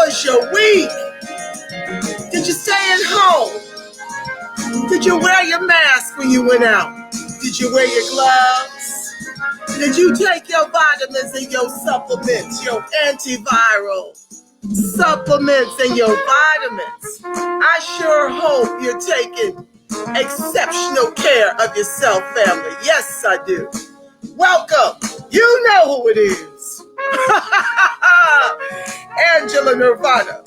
was your week? Did you stay at home? Did you wear your mask when you went out? Did you wear your gloves? Did you take your vitamins and your supplements, your antiviral supplements and your vitamins? I sure hope you're taking exceptional care of yourself, family. Yes, I do. Welcome. You know who it is. Angela Nirvana,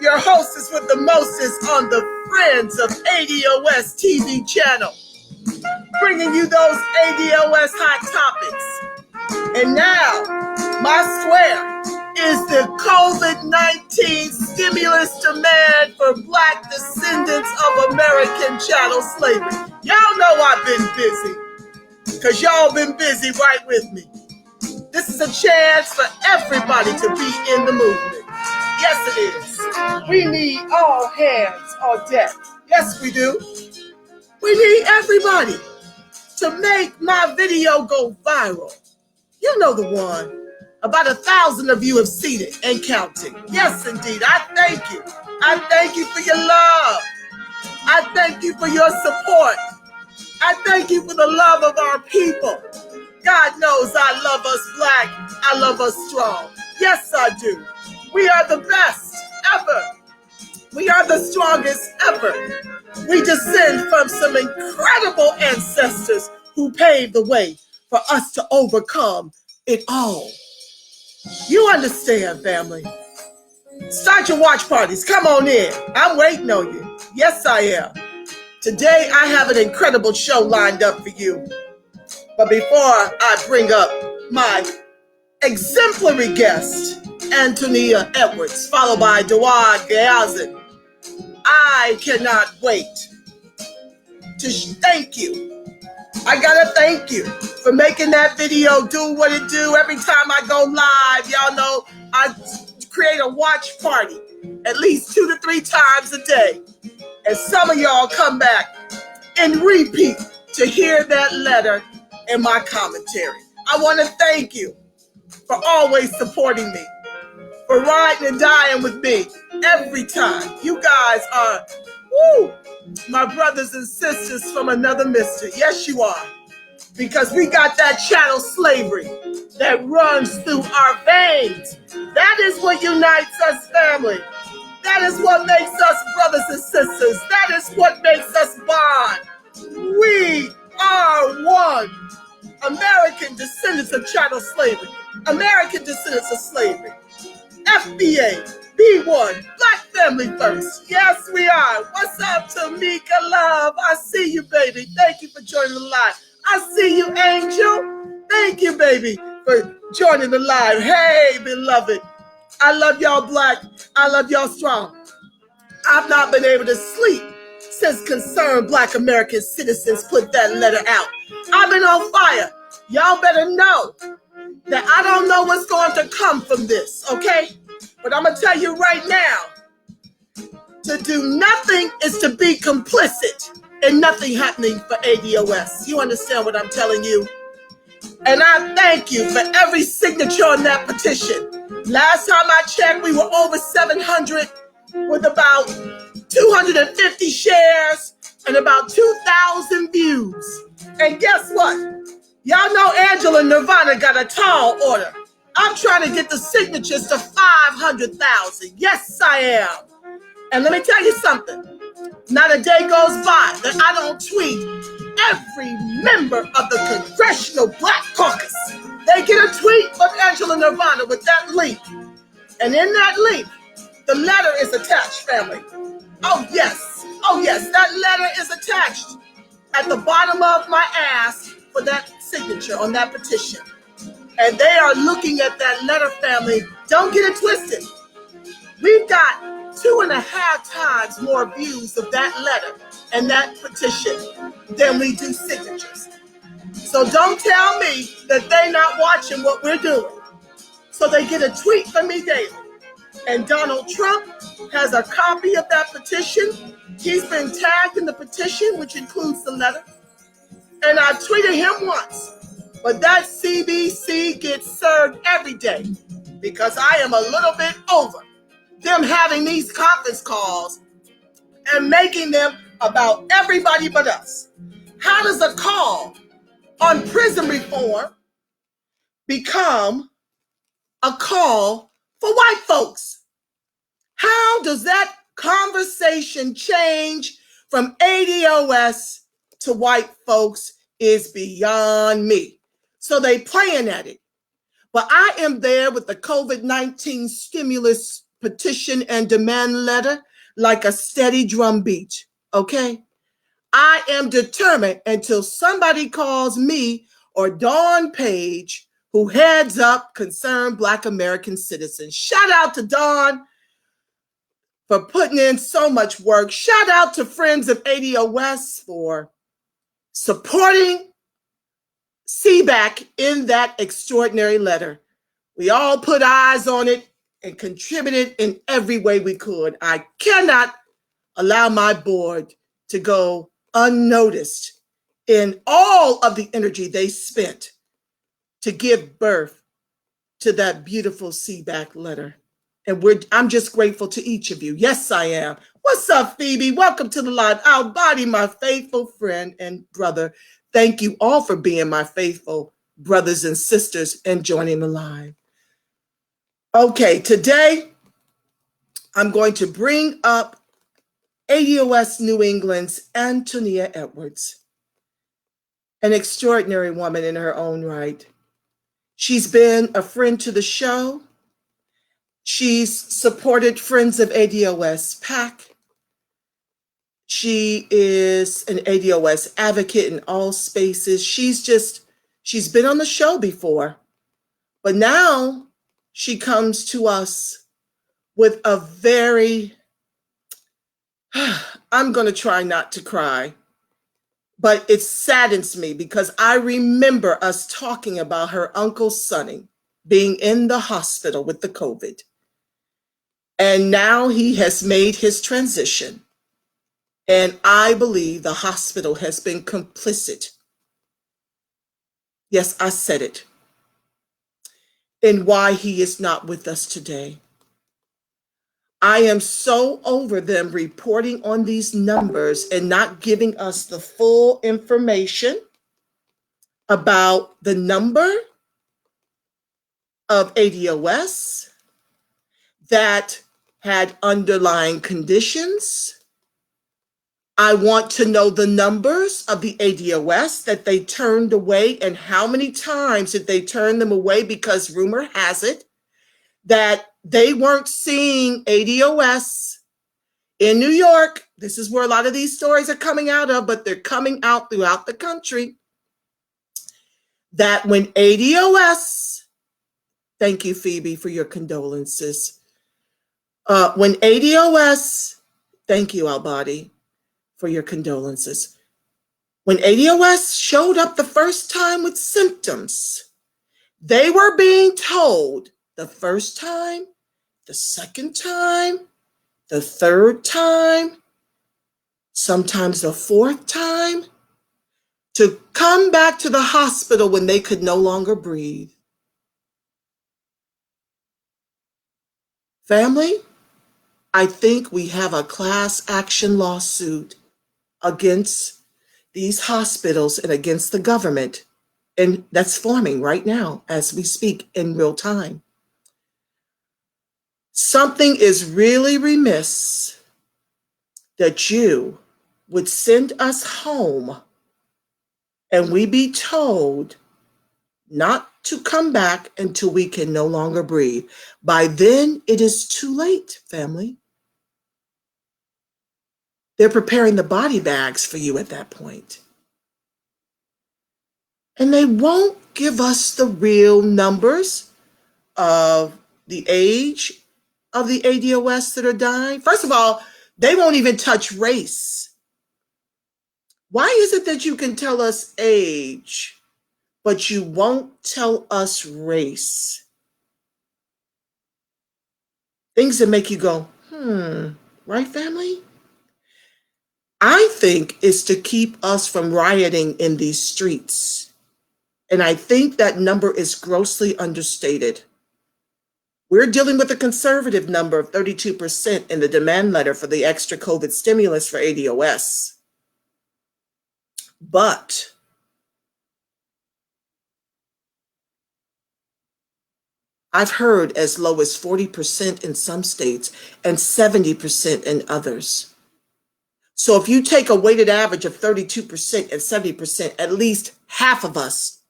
your hostess with the mostest on the Friends of ADOS TV channel, bringing you those ADOS hot topics. And now, my square is the COVID-19 stimulus demand for Black descendants of American chattel slavery. Y'all know I've been busy, because y'all been busy right with me. This is a chance for everybody to be in the movement. Yes, it is. We need all hands on deck. Yes, we do. We need everybody to make my video go viral. You know the one. About 1,000 of you have seen it and counting. Yes, indeed. I thank you. I thank you for your love. I thank you for your support. I thank you for the love of our people. God knows I love us Black. I love us strong. Yes, I do. We are the best ever. We are the strongest ever. We descend from some incredible ancestors who paved the way for us to overcome it all. You understand, family. Start your watch parties. Come on in. I'm waiting on you. Yes, I am. Today, I have an incredible show lined up for you. But before I bring up my exemplary guest, Antonia Edwards, followed by Dawad Gayazin, I cannot wait to thank you. I gotta thank you for making that video do what it do. Every time I go live, y'all know I create a watch party at least 2 to 3 times a day. And some of y'all come back and repeat to hear that letter in my commentary. I want to thank you for always supporting me, for riding and dying with me every time. You guys are, my brothers and sisters from another mister. Yes, you are. Because we got that chattel slavery that runs through our veins. That is what unites us, family. That is what makes us brothers and sisters. That is what makes us bond. We are one. American descendants of chattel slavery. American descendants of slavery. FBA, B1, Black family first. Yes, we are. What's up, Tamika Love? I see you, baby. Thank you for joining the live. I see you, Angel. Thank you, baby, for joining the live. Hey, beloved. I love y'all Black. I love y'all strong. I've not been able to sleep since concerned Black American citizens put that letter out. I've been on fire. Y'all better know that I don't know what's going to come from this, okay? But I'm going to tell you right now, to do nothing is to be complicit in nothing happening for ADOS. You understand what I'm telling you? And I thank you for every signature on that petition. Last time I checked, we were over 700 with about 250 shares and about 2,000 views. And guess what? Y'all know Angela Nirvana got a tall order. I'm trying to get the signatures to 500,000. Yes, I am. And let me tell you something. Not a day goes by that I don't tweet every member of the Congressional Black Caucus. They get a tweet from Angela Nirvana with that link. And in that link, the letter is attached, family. Oh, yes. Oh, yes. That letter is attached at the bottom of my ass for that signature on that petition. And they are looking at that letter, family. Don't get it twisted. We've got 2.5 times more views of that letter and that petition than we do signatures. So don't tell me that they're not watching what we're doing. So they get a tweet from me daily. And Donald Trump has a copy of that petition. He's been tagged in the petition, which includes the letter. And I tweeted him once. But that CBC gets served every day because I am a little bit over them having these conference calls and making them about everybody but us? How does a call on prison reform become a call for white folks? How does that conversation change from ADOS to white folks is beyond me. So they playing at it. But I am there with the COVID-19 stimulus petition and demand letter like a steady drumbeat, okay? I am determined until somebody calls me or Dawn Page, who heads up Concerned Black American Citizens. Shout out to Dawn for putting in so much work. Shout out to Friends of ADOS for supporting CBAC in that extraordinary letter. We all put eyes on it and contributed in every way we could. I cannot allow my board to go unnoticed in all of the energy they spent to give birth to that beautiful CBAC letter. And I'm just grateful to each of you. Yes, I am. What's up, Phoebe? Welcome to the live. Our body, my faithful friend and brother. Thank you all for being my faithful brothers and sisters and joining the live. Okay, today I'm going to bring up ADOS New England's Antonia Edwards, an extraordinary woman in her own right. She's been a friend to the show. She's supported Friends of ADOS PAC. She is an ADOS advocate in all spaces. She's been on the show before, but now she comes to us with a very, I'm going to try not to cry, but it saddens me because I remember us talking about her Uncle Sonny being in the hospital with the COVID. And now he has made his transition. And I believe the hospital has been complicit. Yes, I said it. In why he is not with us today. I am so over them reporting on these numbers and not giving us the full information about the number of ADOS that had underlying conditions. I want to know the numbers of the ADOS that they turned away and how many times did they turn them away, because rumor has it that they weren't seeing ADOS in New York. This is where a lot of these stories are coming out of, but they're coming out throughout the country. That when ADOS, thank you, Phoebe, for your condolences. When ADOS, thank you, Albadi, for your condolences. When ADOS showed up the first time with symptoms, they were being told the first time, the second time, the third time, sometimes the fourth time, to come back to the hospital when they could no longer breathe. Family, I think we have a class action lawsuit against these hospitals and against the government, and that's forming right now as we speak in real time. Something is really remiss that you would send us home and we be told not to come back until we can no longer breathe. By then, it is too late, family. They're preparing the body bags for you at that point. And they won't give us the real numbers of the age of the ADOS that are dying. First of all, they won't even touch race. Why is it that you can tell us age, but you won't tell us race? Things that make you go, right, family? I think it's to keep us from rioting in these streets. And I think that number is grossly understated. We're dealing with a conservative number of 32% in the demand letter for the extra COVID stimulus for ADOS. But I've heard as low as 40% in some states and 70% in others. So if you take a weighted average of 32% and 70%, at least half of us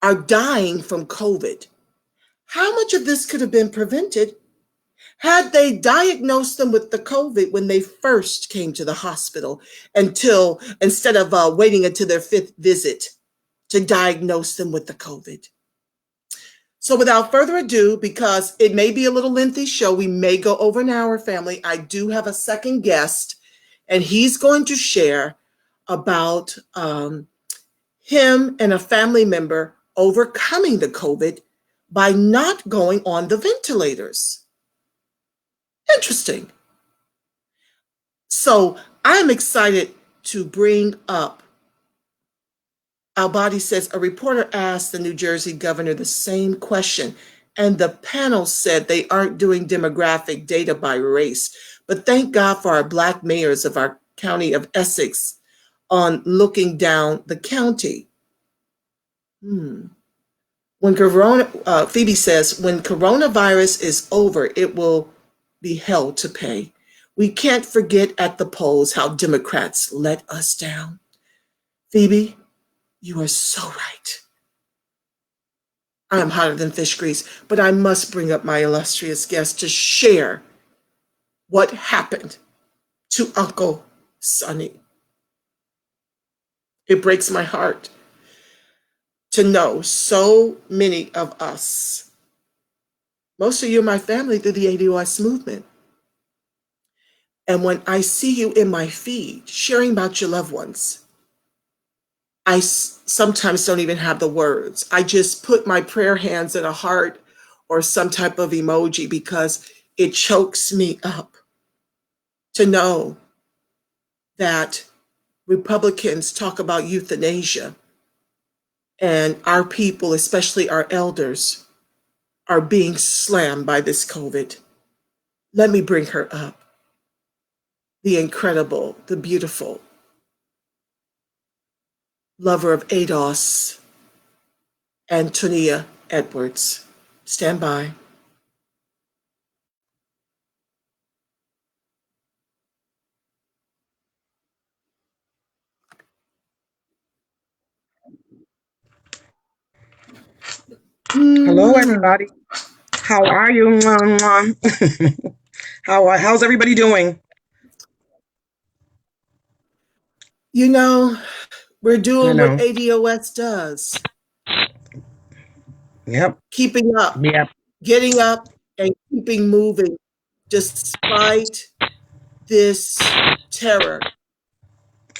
are dying from COVID. How much of this could have been prevented had they diagnosed them with the COVID when they first came to the hospital, instead of waiting until their 5th visit to diagnose them with the COVID? So without further ado, because it may be a little lengthy show, we may go over an hour, family. I do have a second guest, and he's going to share about him and a family member overcoming the COVID by not going on the ventilators. Interesting. So I'm excited to bring up, Al-Badi says, a reporter asked the New Jersey governor the same question, and the panel said they aren't doing demographic data by race. But thank God for our Black mayors of our county of Essex on looking down the county. When Phoebe says, when coronavirus is over, it will be hell to pay. We can't forget at the polls how Democrats let us down. Phoebe, you are so right. I am hotter than fish grease, but I must bring up my illustrious guest to share what happened to Uncle Sonny. It breaks my heart to know so many of us, most of you are my family through the ADOS movement. And when I see you in my feed sharing about your loved ones, I sometimes don't even have the words. I just put my prayer hands in a heart or some type of emoji because it chokes me up to know that Republicans talk about euthanasia and our people, especially our elders, are being slammed by this COVID. Let me bring her up. The incredible, the beautiful, lover of ADOS, Antonia Edwards. Stand by. Hello, everybody. How are you? How's everybody doing? You know, we're doing what ADOS does. Yep. Keeping up, Yep. getting up, and keeping moving despite this terror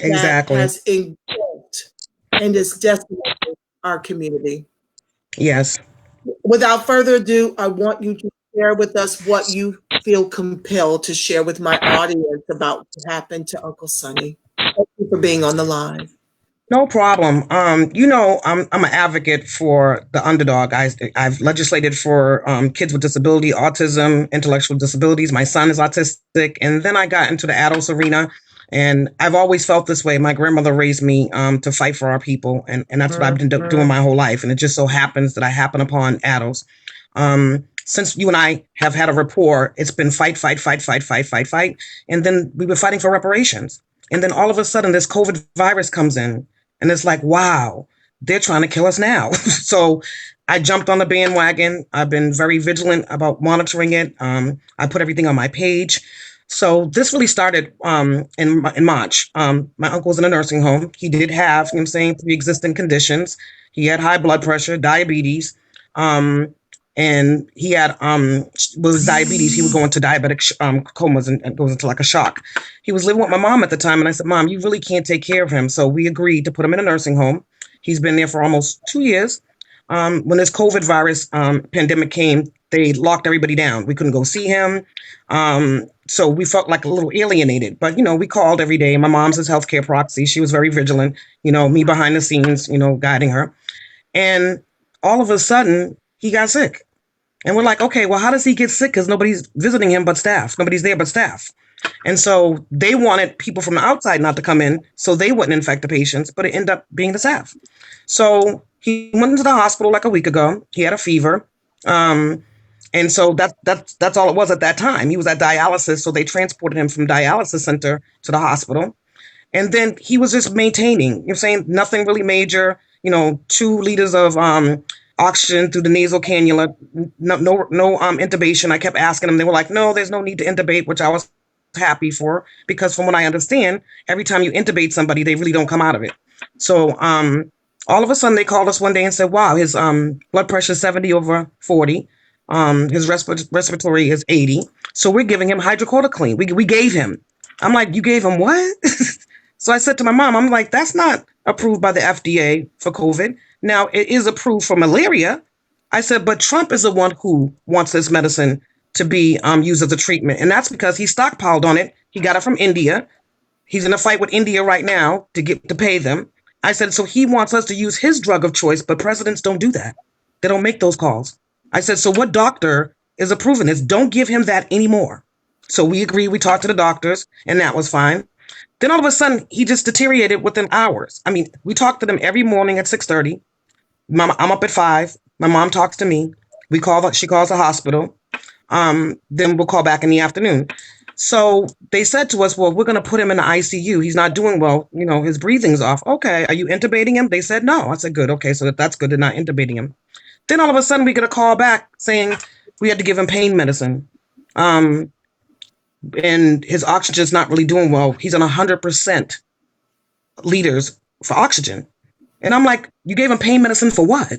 Exactly. that has engulfed and is decimating our community. Yes. Without further ado, I want you to share with us what you feel compelled to share with my audience about what happened to Uncle Sonny. Thank you for being on the line. No problem. I'm an advocate for the underdog. I've legislated for kids with disability, autism, intellectual disabilities. My son is autistic, and then I got into the adults arena. And I've always felt this way. My grandmother raised me to fight for our people, and that's what I've been doing my whole life. And it just so happens that I happen upon adults. Since you and I have had a rapport, it's been fight, fight, fight, fight, fight, fight, fight. And then we were fighting for reparations. And then all of a sudden, this COVID virus comes in. And it's like, wow, they're trying to kill us now. So I jumped on the bandwagon. I've been very vigilant about monitoring it. I put everything on my page. So this really started in March. My uncle was in a nursing home. He did have, pre-existing conditions. He had high blood pressure, diabetes. And he had, with his diabetes, he would go into diabetic comas and goes into like a shock. He was living with my mom at the time. And I said, Mom, you really can't take care of him. So we agreed to put him in a nursing home. He's been there for almost 2 years. When this COVID virus pandemic came, they locked everybody down. We couldn't go see him. So we felt like a little alienated. But, we called every day. My mom's his healthcare proxy. She was very vigilant, me behind the scenes, guiding her. And all of a sudden, he got sick. And we're like, okay, well, how does he get sick? Because nobody's visiting him but staff. Nobody's there but staff. And so they wanted people from the outside not to come in so they wouldn't infect the patients, but it ended up being the staff. So he went into the hospital like a week ago. He had a fever. And so that's all it was at that time. He was at dialysis, so they transported him from dialysis center to the hospital. And then he was just maintaining, you're saying nothing really major, 2 liters of oxygen through the nasal cannula, no intubation. I kept asking them. They were like, no, there's no need to intubate, which I was happy for, because from what I understand, every time you intubate somebody, they really don't come out of it. So all of a sudden they called us one day and said, wow, his blood pressure is 70/40. His respiratory is 80. So we're giving him hydrocodone. We gave him. I'm like, you gave him what? So I said to my mom, I'm like, that's not approved by the FDA for COVID. Now, it is approved for malaria. I said, but Trump is the one who wants this medicine to be used as a treatment. And that's because he stockpiled on it. He got it from India. He's in a fight with India right now to pay them. I said, so he wants us to use his drug of choice, but presidents don't do that. They don't make those calls. I said, so what doctor is approving this? Don't give him that anymore. So we agreed. We talked to the doctors, and that was fine. Then all of a sudden, he just deteriorated within hours. I mean, we talked to them every morning at 6:30. I'm up at 5. My mom talks to me. She calls the hospital. Then we'll call back in the afternoon. So they said to us, well, we're going to put him in the ICU. He's not doing well. His breathing's off. Okay. Are you intubating him? They said no. I said, good. Okay. So that's good. They're not intubating him. Then all of a sudden we get a call back saying we had to give him pain medicine. And his oxygen's not really doing well. He's on 100% liters for oxygen. And I'm like, you gave him pain medicine for what?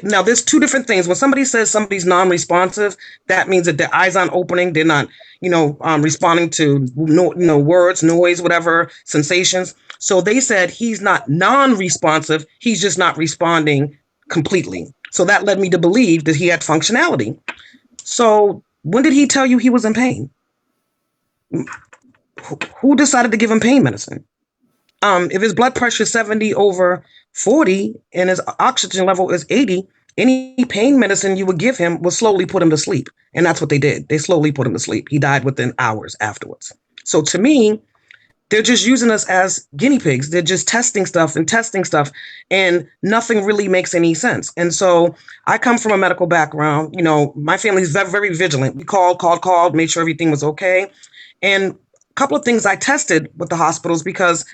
Now, there's 2 different things. When somebody says somebody's non-responsive, that means that their eyes aren't opening. They're not, responding to words, noise, whatever, sensations. So they said he's not non-responsive. He's just not responding completely. So that led me to believe that he had functionality. So when did he tell you he was in pain? Who decided to give him pain medicine? If his blood pressure is 70/40 and his oxygen level is 80, any pain medicine you would give him will slowly put him to sleep. And that's what they did. They slowly put him to sleep. He died within hours afterwards. So to me, they're just using us as guinea pigs. They're just testing stuff, and nothing really makes any sense. And so I come from a medical background. My family is very, very vigilant. We called, made sure everything was okay. And a couple of things I tested with the hospitals, because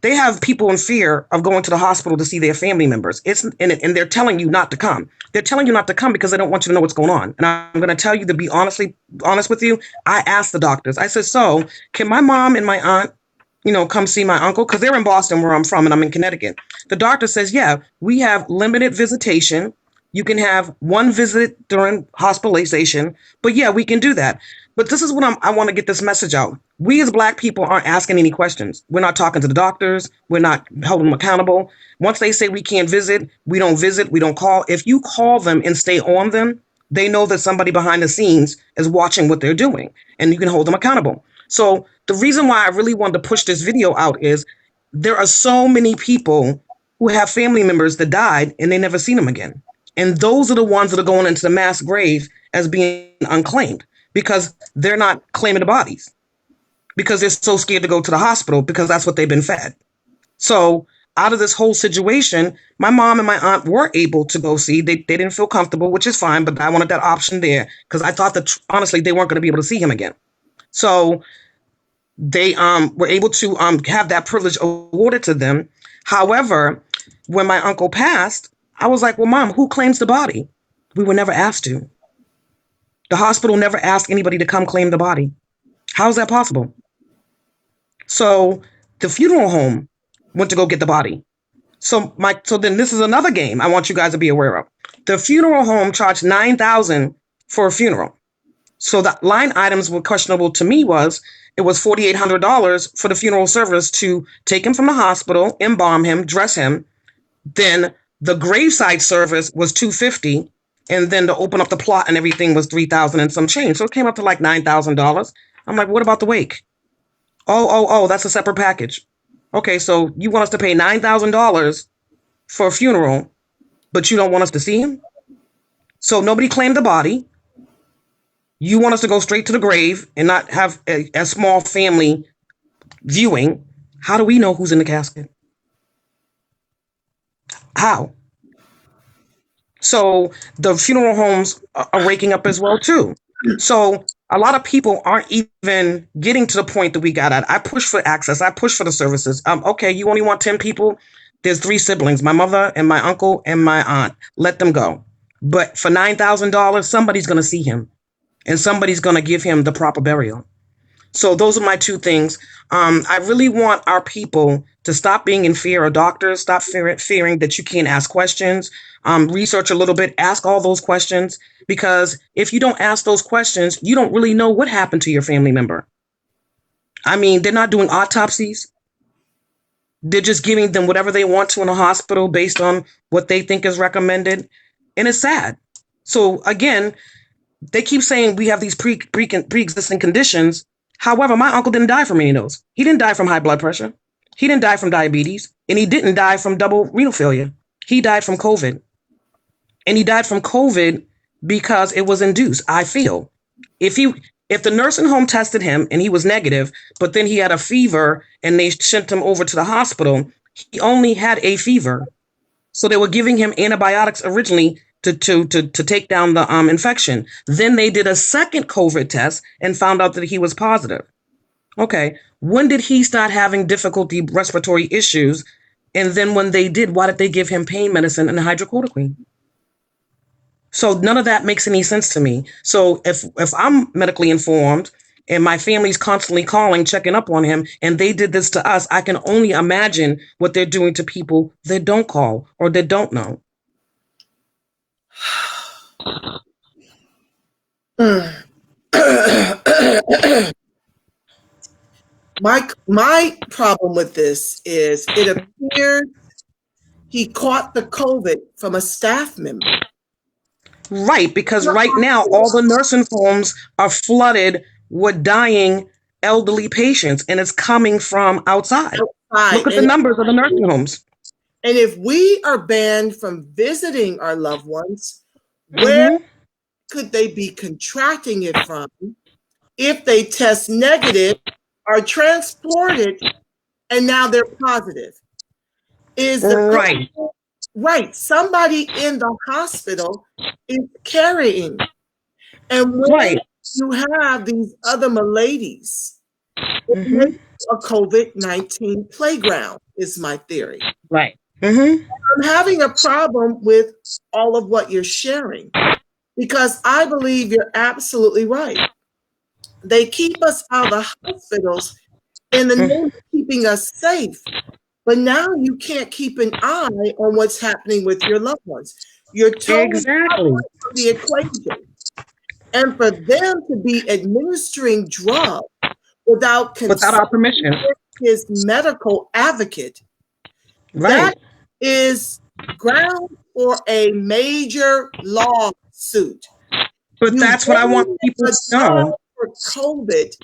they have people in fear of going to the hospital to see their family members. And they're telling you not to come. They're telling you not to come because they don't want you to know what's going on. And I'm going to tell you, to be honest with you, I asked the doctors. I said, so can my mom and my aunt, come see my uncle? Because they're in Boston, where I'm from, and I'm in Connecticut. The doctor says, yeah, we have limited visitation. You can have 1 visit during hospitalization. But yeah, we can do that. But this is what I want to get this message out. We as Black people aren't asking any questions. We're not talking to the doctors. We're not holding them accountable. Once they say we can't visit, we don't call. If you call them and stay on them, they know that somebody behind the scenes is watching what they're doing, and you can hold them accountable. So the reason why I really wanted to push this video out is there are so many people who have family members that died and they never seen them again. And those are the ones that are going into the mass grave as being unclaimed, because they're not claiming the bodies, because they're so scared to go to the hospital, because that's what they've been fed. So out of this whole situation, my mom and my aunt were able to go see. They didn't feel comfortable, which is fine, but I wanted that option there because I thought that, honestly, they weren't going to be able to see him again. So they were able to have that privilege awarded to them. However, when my uncle passed, I was like, well, Mom, who claims the body? We were never asked to. The hospital never asked anybody to come claim the body. How is that possible? So the funeral home went to go get the body. So then this is another game I want you guys to be aware of. The funeral home charged $9,000 for a funeral. So the line items were questionable to me. It was $4,800 for the funeral service to take him from the hospital, embalm him, dress him. Then the graveside service was $250, and then to open up the plot and everything was $3,000 and some change. So it came up to like $9,000. I'm like, what about the wake? Oh, that's a separate package. Okay, so you want us to pay $9,000 for a funeral, but you don't want us to see him? So nobody claimed the body. You want us to go straight to the grave and not have a small family viewing. How do we know who's in the casket? How? So the funeral homes are waking up as well too. So a lot of people aren't even getting to the point that we got at. I push for access. I push for the services. Okay, you only want 10 people. There's 3 siblings, my mother and my uncle and my aunt. Let them go. But for $9,000, somebody's going to see him and somebody's going to give him the proper burial. So those are my 2 things. I really want our people to stop being in fear of doctors, stop fearing that you can't ask questions, research a little bit, ask all those questions, because if you don't ask those questions, you don't really know what happened to your family member. I mean, they're not doing autopsies. They're just giving them whatever they want to in a hospital based on what they think is recommended. And it's sad. So again, they keep saying we have these pre-existing conditions. However, my uncle didn't die from any of those. He didn't die from high blood pressure. He didn't die from diabetes. And he didn't die from double renal failure. He died from COVID. And he died from COVID because it was induced, I feel. If the nursing home tested him and he was negative, but then he had a fever and they sent him over to the hospital, he only had a fever. So they were giving him antibiotics originally to take down the infection. Then they did a second COVID test and found out that he was positive. Okay, when did he start having difficulty respiratory issues? And then when they did, why did they give him pain medicine and hydrochloroquine? So none of that makes any sense to me. So if I'm medically informed and my family's constantly calling, checking up on him, and they did this to us, I can only imagine what they're doing to people that don't call or that don't know. My problem with this is it appears he caught the COVID from a staff member. Right, because right now all the nursing homes are flooded with dying elderly patients, and it's coming from outside. Look at the numbers of the nursing homes. And if we are banned from visiting our loved ones, where could they be contracting it from if they test negative, are transported, and now they're positive? Is the right? Somebody in the hospital is carrying, and when you have these other maladies, it makes a COVID-19 playground. Is my theory. Right. I'm having a problem with all of what you're sharing, because I believe you're absolutely right. They keep us out of the hospitals in the name of keeping us safe, but now you can't keep an eye on what's happening with your loved ones. You're totally out of the equation. And for them to be administering drugs without our permission, his medical advocate, that is ground for a major lawsuit. But that's what I want people to know. For COVID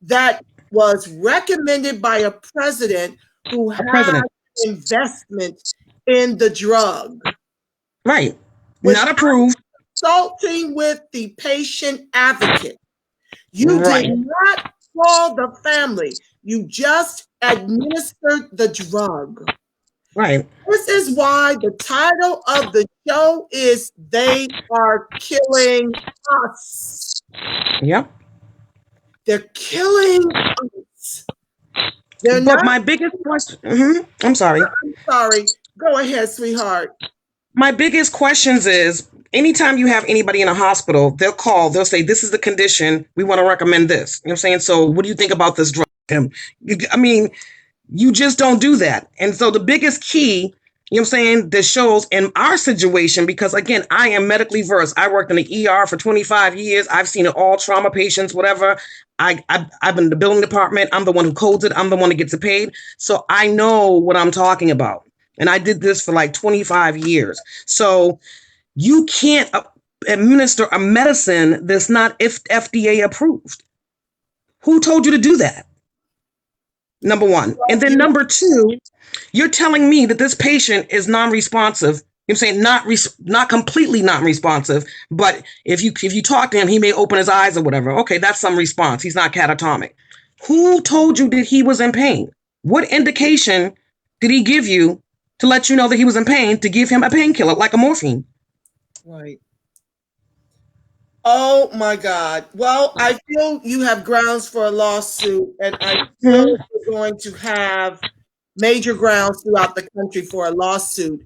that was recommended by a president who had investment in the drug. Right. Not approved. Consulting with the patient advocate. You did not call the family. You just administered the drug. Right. This is why the title of the show is They Are Killing Us. Yep. They're killing us. But my biggest question, I'm sorry. I'm sorry. Go ahead, sweetheart. My biggest questions is, anytime you have anybody in a hospital, they'll call, they'll say, this is the condition, we want to recommend this. You know what I'm saying? So what do you think about this drug? I mean, you just don't do that. And so the biggest key, you know what I'm saying, that shows in our situation, because again, I am medically versed. I worked in the ER for 25 years. I've seen it all, trauma patients, whatever. I've been in the billing department. I'm the one who codes it. I'm the one that gets it paid. So I know what I'm talking about. And I did this for like 25 years. So you can't administer a medicine that's not FDA approved. Who told you to do that? Number one. And then number two, you're telling me that this patient is non-responsive I'm saying not completely not responsive, but if you talk to him, he may open his eyes or whatever. Okay, that's some response. He's not catatonic. Who told you that he was in pain? What indication did he give you to let you know that he was in pain to give him a painkiller like a morphine? Right. Oh my God. Well, I feel you have grounds for a lawsuit, and I feel you're going to have major grounds throughout the country for a lawsuit.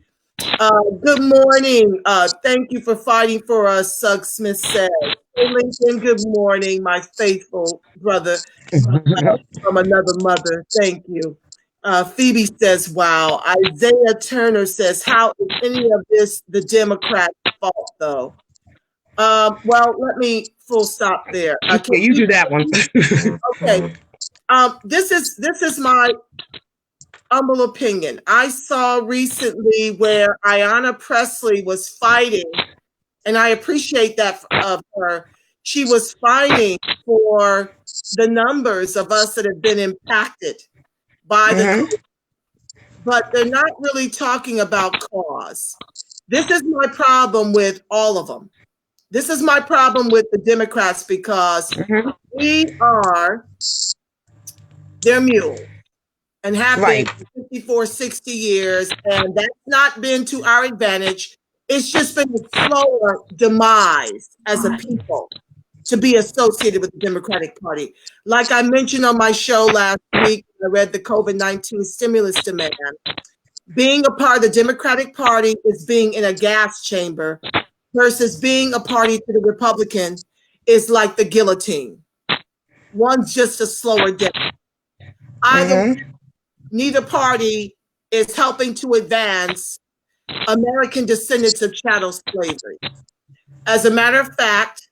Good morning. Thank you for fighting for us, Sug Smith says. Hey, Lincoln, good morning, my faithful brother from another mother. Thank you. Phoebe says, wow. Isaiah Turner says, how is any of this the Democrats' fault, though? Well, let me full stop there. Okay, you do that one. Okay. This is my humble opinion. I saw recently where Ayanna Pressley was fighting, and I appreciate that of her. She was fighting for the numbers of us that have been impacted by the, but they're not really talking about cause. This is my problem with all of them. This is my problem with the Democrats, because we are their mule and have been for 54, 60 years, and that's not been to our advantage. It's just been a slower demise as a people to be associated with the Democratic Party. Like I mentioned on my show last week, I read the COVID-19 stimulus demand. Being a part of the Democratic Party is being in a gas chamber, versus being a party to the Republican is like the guillotine. One's just a slower death. Neither party is helping to advance American descendants of chattel slavery. As a matter of fact,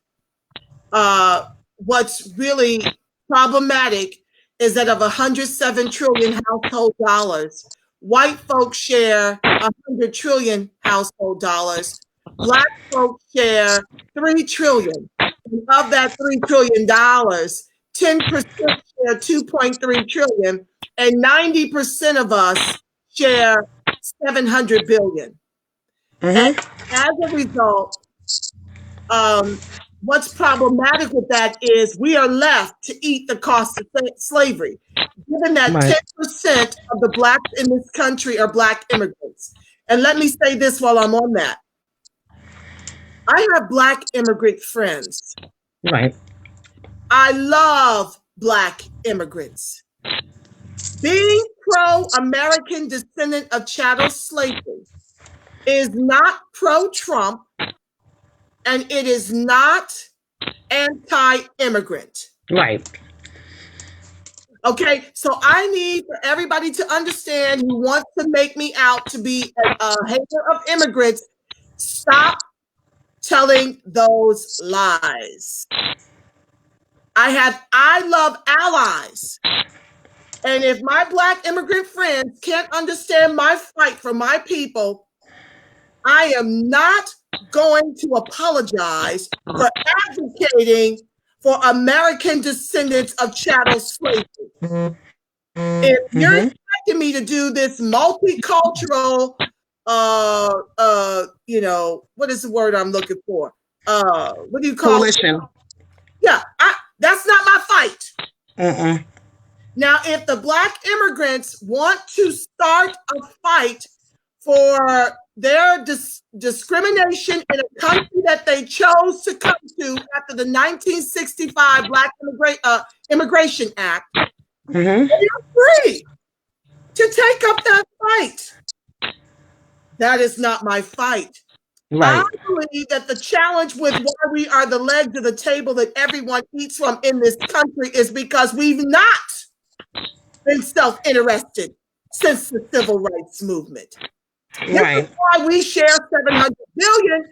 what's really problematic is that of 107 trillion household dollars, white folks share 100 trillion household dollars. Black folks share 3 trillion. And of that $3 trillion, 10% share 2.3 trillion, and 90% of us share 700 billion. And as a result, what's problematic with that is we are left to eat the cost of slavery, given that 10% of the Blacks in this country are Black immigrants. And let me say this while I'm on that. I have Black immigrant friends. Right. I love Black immigrants. Being pro-American descendant of chattel slavery is not pro-Trump, and it is not anti-immigrant. Right. Okay, so I need for everybody to understand who wants to make me out to be a hater of immigrants, stop telling those lies. I love allies. And if my Black immigrant friends can't understand my fight for my people, I am not going to apologize for advocating for American descendants of chattel slavery. If you're expecting me to do this multicultural, what is the word I'm looking for? What do you call coalition? It? Yeah, that's not my fight. Now, if the Black immigrants want to start a fight for their discrimination in a country that they chose to come to after the 1965 Black Immigration Act, they are free to take up that fight. That is not my fight. Right. I believe that the challenge with why we are the legs of the table that everyone eats from in this country is because we've not been self-interested since the civil rights movement. Right. This is why we share 700 billion,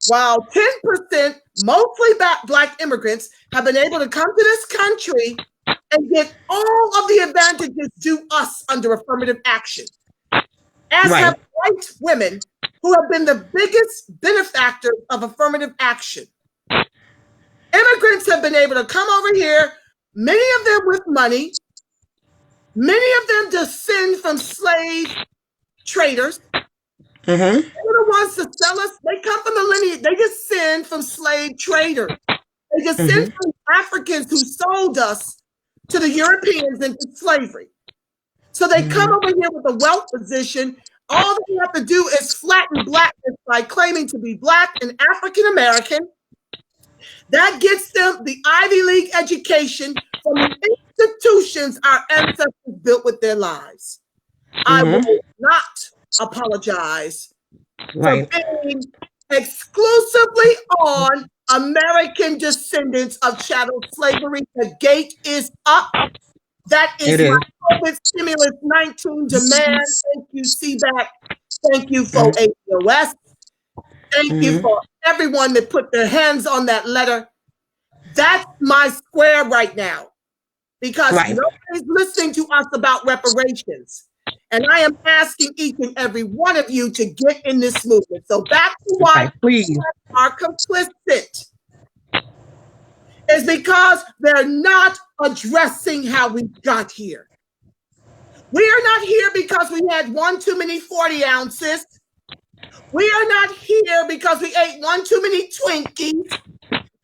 while 10%, mostly Black immigrants, have been able to come to this country and get all of the advantages due us under affirmative action. As have white women who have been the biggest benefactors of affirmative action. Immigrants have been able to come over here, many of them with money, many of them descend from slave traders. They were the ones to sell us, they come from the lineage. They descend from slave traders. They descend from Africans who sold us to the Europeans into slavery. So they come over here with a wealth position. All they have to do is flatten blackness by claiming to be Black and African American. That gets them the Ivy League education from the institutions our ancestors built with their lives. I will not apologize for being exclusively on American descendants of chattel slavery. The gate is up. That is my COVID stimulus 19 demand. Thank you, CBAC. Thank you for APOS. Thank you for everyone that put their hands on that letter. That's my square right now, because nobody's listening to us about reparations. And I am asking each and every one of you to get in this movement. So back to why we are complicit is because they're not addressing how we got here. We are not here because we had one too many 40 ounces. We are not here because we ate one too many Twinkies.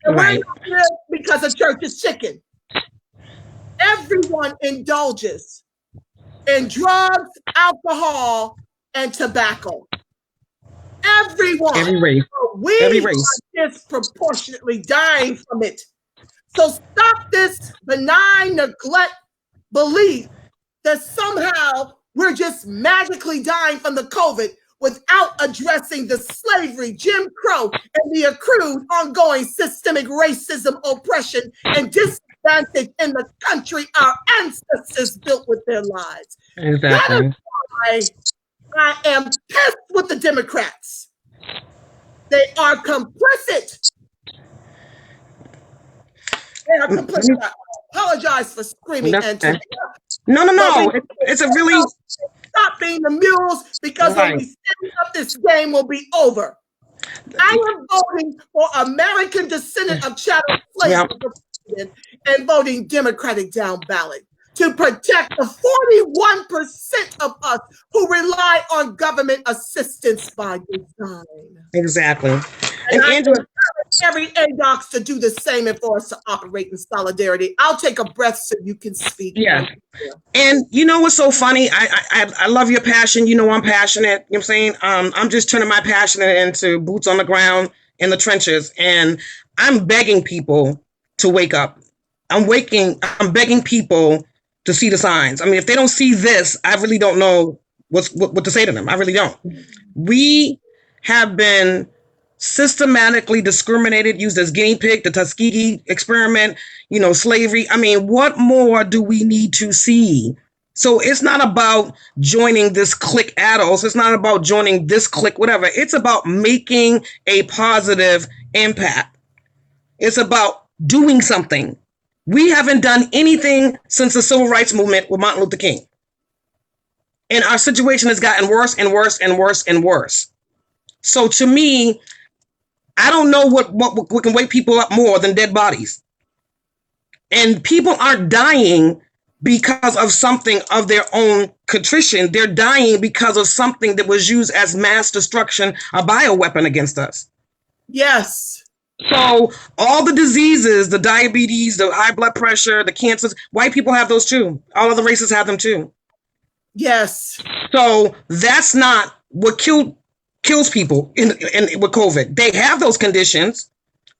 And we're not here because of church's chicken. Everyone indulges in drugs, alcohol, and tobacco. Everyone. Every race. We are disproportionately dying from it. So stop this benign neglect belief that somehow we're just magically dying from the COVID without addressing the slavery, Jim Crow, and the accrued ongoing systemic racism, oppression, and disadvantage in the country our ancestors built with their lives. Exactly. That is why I am pissed with the Democrats. They are complicit. They are complicit. I apologize for screaming, Antonia. No. It's a really... Stop being the mules, because when we stand up, this game will be over. I am voting for American descendant of chattel slaves and voting Democratic down ballot to protect the 41% of us who rely on government assistance by design. Exactly. And I encourage every ADOX to do the same and for us to operate in solidarity. I'll take a breath so you can speak. Yeah. And you know what's so funny? I love your passion. You know I'm passionate. You know what I'm saying? I'm just turning my passion into boots on the ground in the trenches. And I'm begging people to wake up. I'm begging people to see the signs. I mean, if they don't see this, I really don't know what to say to them. I really don't. We have been systematically discriminated, used as guinea pig, the Tuskegee experiment, slavery. I mean, what more do we need to see? So it's not about joining this clique adults. It's not about joining this clique, whatever. It's about making a positive impact. It's about doing something. We haven't done anything since the civil rights movement with Martin Luther King. And our situation has gotten worse and worse and worse and worse. So to me, I don't know what can wake people up more than dead bodies. And people aren't dying because of something of their own contrition. They're dying because of something that was used as mass destruction, a bioweapon against us. Yes. So all the diseases, the diabetes, the high blood pressure, the cancers, white people have those too. All other races have them too. Yes. So that's not what kills people with COVID. They have those conditions.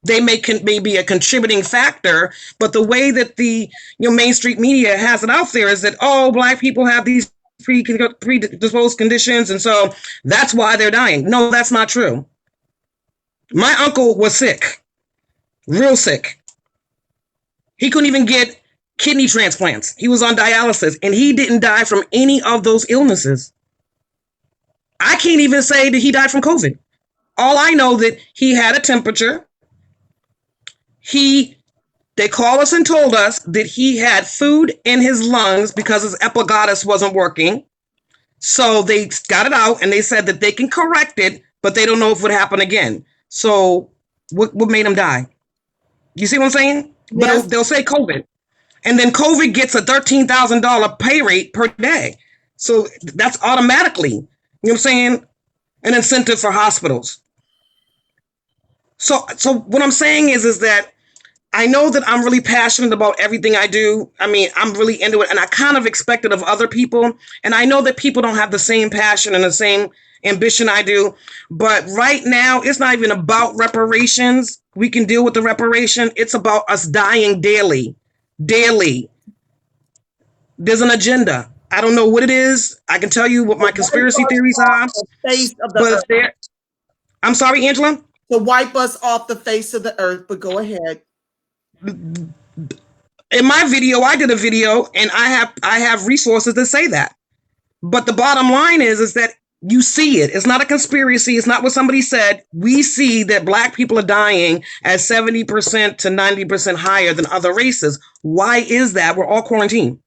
They may be a contributing factor, but the way that the mainstream media has it out there is that, Black people have these predisposed conditions, and so that's why they're dying. No, that's not true. My uncle was sick, real sick. He couldn't even get kidney transplants. He was on dialysis, and he didn't die from any of those illnesses. I can't even say that he died from COVID. All I know that he had a temperature. They called us and told us that he had food in his lungs because his epiglottis wasn't working. So they got it out and they said that they can correct it, but they don't know if it would happen again. So what made him die? You see what I'm saying? Yes. But they'll say COVID. And then COVID gets a $13,000 pay rate per day. So that's automatically, you know what I'm saying? an incentive for hospitals. So what I'm saying is that I know that I'm really passionate about everything I do. I mean, I'm really into it, and I kind of expect it of other people. And I know that people don't have the same passion and the same ambition I do. But right now, it's not even about reparations. We can deal with the reparation. It's about us dying daily. Daily. There's an agenda. I don't know what it is. I can tell you what my conspiracy theories are. Face of the But earth. I'm sorry, Angela? To wipe us off the face of the earth, but go ahead. In my video, I did a video, and I have resources that say that. But the bottom line is that you see it. It's not a conspiracy. It's not what somebody said. We see that Black people are dying at 70% to 90% higher than other races. Why is that? We're all quarantined.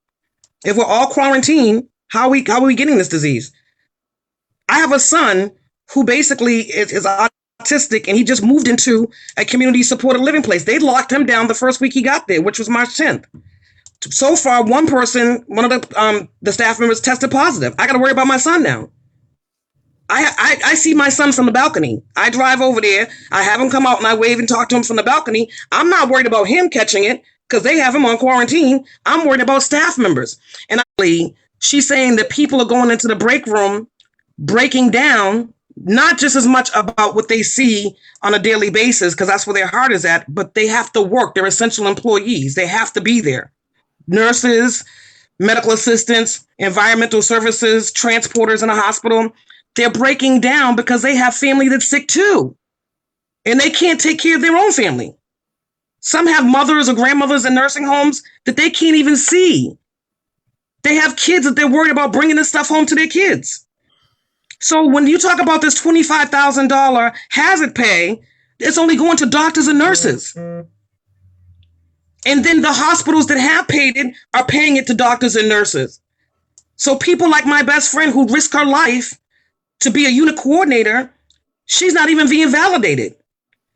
If we're all quarantined, how are we getting this disease? I have a son who basically is autistic, and he just moved into a community supported living place. They locked him down the first week he got there, which was March 10th. So far, one of the staff members tested positive. I got to worry about my son now. I see my son from the balcony. I drive over there. I have him come out, and I wave and talk to him from the balcony. I'm not worried about him catching it because they have him on quarantine. I'm worried about staff members. And she's saying that people are going into the break room, breaking down, not just as much about what they see on a daily basis, because that's where their heart is at, but they have to work. They're essential employees. They have to be there. Nurses, medical assistants, environmental services, transporters in a hospital, they're breaking down because they have family that's sick too. And they can't take care of their own family. Some have mothers or grandmothers in nursing homes that they can't even see. They have kids that they're worried about bringing this stuff home to their kids. So when you talk about this $25,000 hazard pay, it's only going to doctors and nurses. And then the hospitals that have paid it are paying it to doctors and nurses. So people like my best friend who risked her life to be a unit coordinator, she's not even being validated.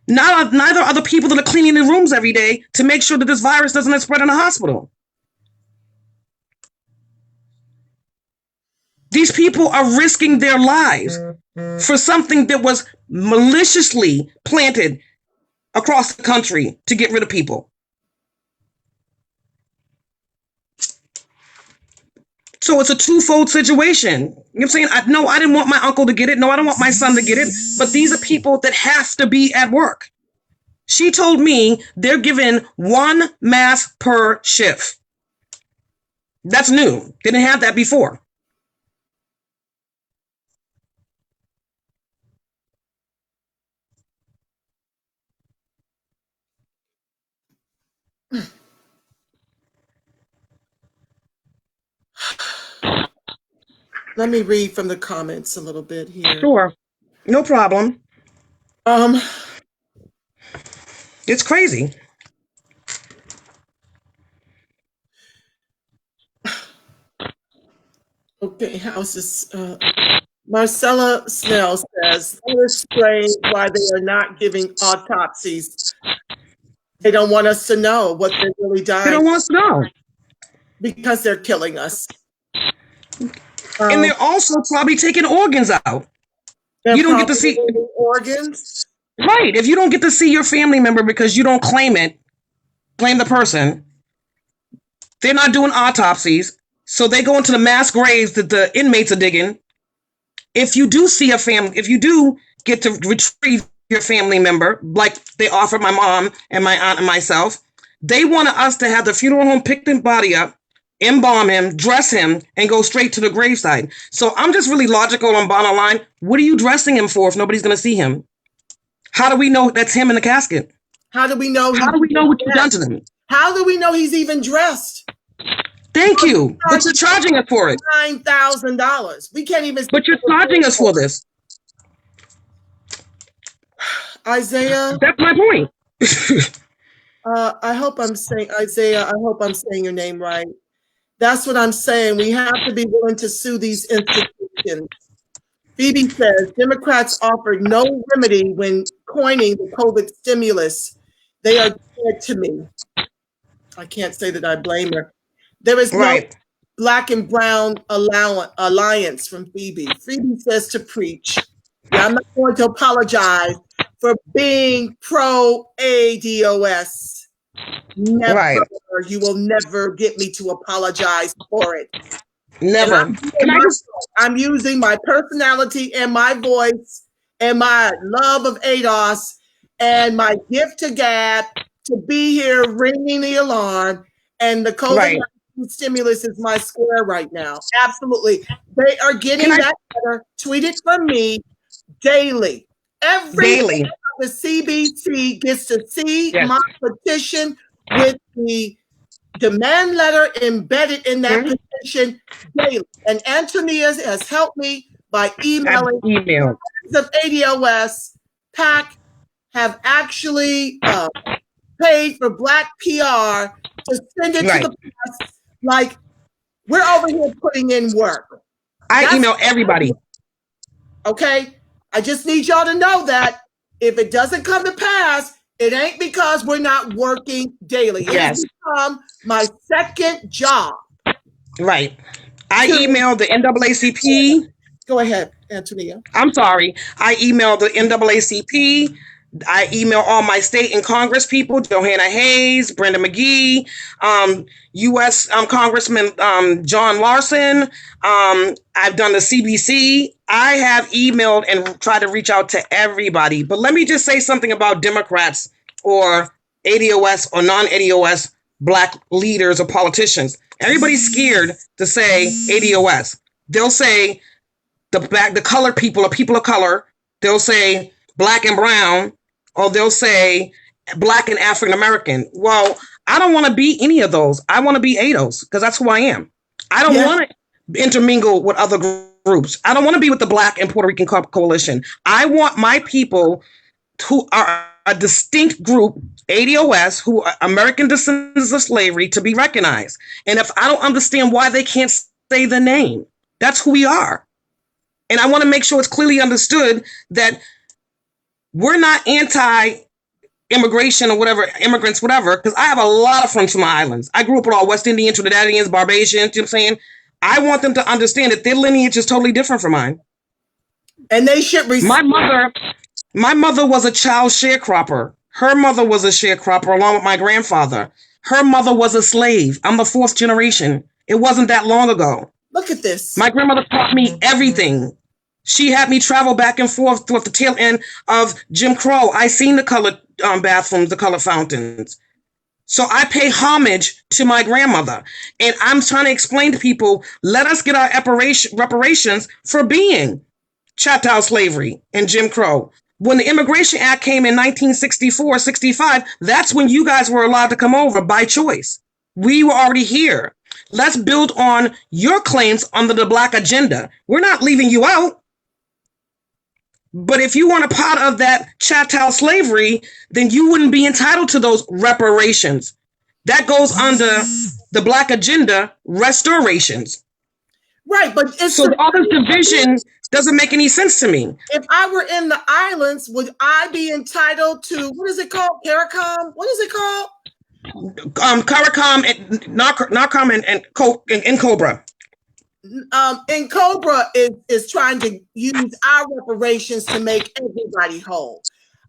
Neither are the people that are cleaning the rooms every day to make sure that this virus doesn't spread in the hospital. These people are risking their lives for something that was maliciously planted across the country to get rid of people. So it's a twofold situation. You know what I'm saying? No, I didn't want my uncle to get it. No, I don't want my son to get it. But these are people that have to be at work. She told me they're given one mask per shift. That's new. They didn't have that before. Let me read from the comments a little bit here. Sure. No problem. It's crazy. Okay, how's this? Marcella Snell says, that is strange why they are not giving autopsies. They don't want us to know what they're really dying. They don't want us to know. Because they're killing us. And they're also probably taking organs out. You don't get to see organs. Right. If you don't get to see your family member because you don't claim it, blame the person. They're not doing autopsies. So they go into the mass graves that the inmates are digging. If you do see a family, if you do get to retrieve your family member, like they offered my mom and my aunt and myself, they wanted us to have the funeral home pick the body up, embalm him, dress him, and go straight to the graveside. So I'm just really logical on bottom line. What are you dressing him for if nobody's going to see him? How do we know that's him in the casket? How do we know? How do we know what you've done to them? How do we know he's even dressed? Thank you. But you're charging us for it. $9,000. We can't even. But you're charging us for this. Isaiah. That's my point. I hope I'm saying Isaiah. I hope I'm saying your name right. That's what I'm saying. We have to be willing to sue these institutions. Phoebe says Democrats offered no remedy when coining the COVID stimulus. They are dead to me. I can't say that I blame her. There is no black and brown alliance from Phoebe. Phoebe says to preach. Yeah, I'm not going to apologize for being pro ADOS. Never. Right. You will never get me to apologize for it. And Never. I'm using my personality and my voice and my love of ADOS and my gift to Gab to be here ringing the alarm. And the COVID-19 stimulus is my square right now. Absolutely. They are getting that letter tweeted from me daily. Every the CBC gets to see my petition with the demand letter embedded in that petition daily. And Antonia has helped me by emailing of ADOS. PAC have actually paid for Black PR to send it to the press. Like, we're over here putting in work. I email everybody. Okay? I just need y'all to know that if it doesn't come to pass, it ain't because we're not working daily. It has become my second job. Right. I emailed the NAACP. Go ahead, Antonia. I'm sorry. I emailed the NAACP. I email all my state and Congress people, Johanna Hayes, Brenda McGee, U.S. Congressman John Larson. I've done the CBC. I have emailed and tried to reach out to everybody. But let me just say something about Democrats or ADOS or non-ADOS Black leaders or politicians. Everybody's scared to say ADOS. They'll say the colored people or people of color. They'll say Black and brown, or they'll say Black and African American. Well, I don't want to be any of those. I want to be ADOS because that's who I am. I don't want to intermingle with other groups. I don't want to be with the Black and Puerto Rican coalition. I want my people who are a distinct group, ADOS, who are American descendants of slavery, to be recognized. And if I don't understand why they can't say the name, that's who we are. And I want to make sure it's clearly understood that we're not anti-immigration or whatever, immigrants, whatever, because I have a lot of friends from my islands. I grew up with all West Indian, Trinidadians, Barbadians, you know what I'm saying? I want them to understand that their lineage is totally different from mine. And they should receive. My mother was a child sharecropper. Her mother was a sharecropper along with my grandfather. Her mother was a slave. I'm the fourth generation. It wasn't that long ago. Look at this. My grandmother taught me everything. She had me travel back and forth through the tail end of Jim Crow. I seen the colored bathrooms, the colored fountains. So I pay homage to my grandmother. And I'm trying to explain to people, let us get our reparations for being chattel slavery and Jim Crow. When the Immigration Act came in 1964, 65, that's when you guys were allowed to come over by choice. We were already here. Let's build on your claims under the Black agenda. We're not leaving you out. But if you weren't a part of that chattel slavery, then you wouldn't be entitled to those reparations. That goes under the Black agenda, restorations. Right, but it's so all this division doesn't make any sense to me. If I were in the islands, would I be entitled to, what is it called? CARICOM? What is it called? CARICOM and NARCOM and COBRA. And COBRA is trying to use our reparations to make everybody whole.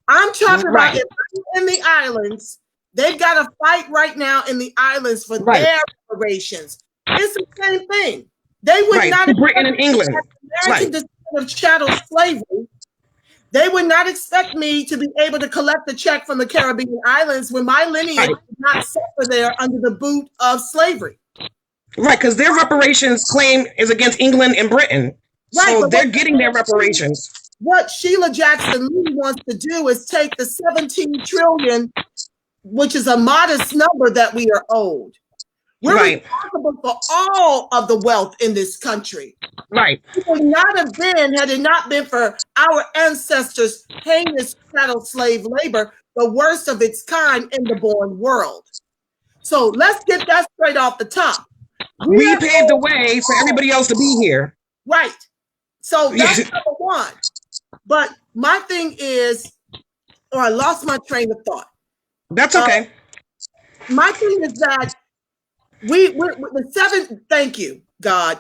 I'm talking about if I'm in the islands, they've got to fight right now in the islands for their reparations. It's the same thing. They would not Britain and England. American descent of chattel slavery. They would not expect me to be able to collect a check from the Caribbean islands when my lineage did not suffer there under the boot of slavery. Right, because their reparations claim is against England and Britain. Right, so they're getting their reparations. What Sheila Jackson Lee wants to do is take the 17 trillion, which is a modest number that we are owed. We're responsible for all of the wealth in this country. Right. It would not have been, had it not been for our ancestors' heinous chattel slave labor, the worst of its kind in the born world. So let's get that straight off the top. We paved the way for everybody else to be here. Right. So that's number one. But my thing is, I lost my train of thought. That's okay. My thing is that we're the seventh. Thank you, God.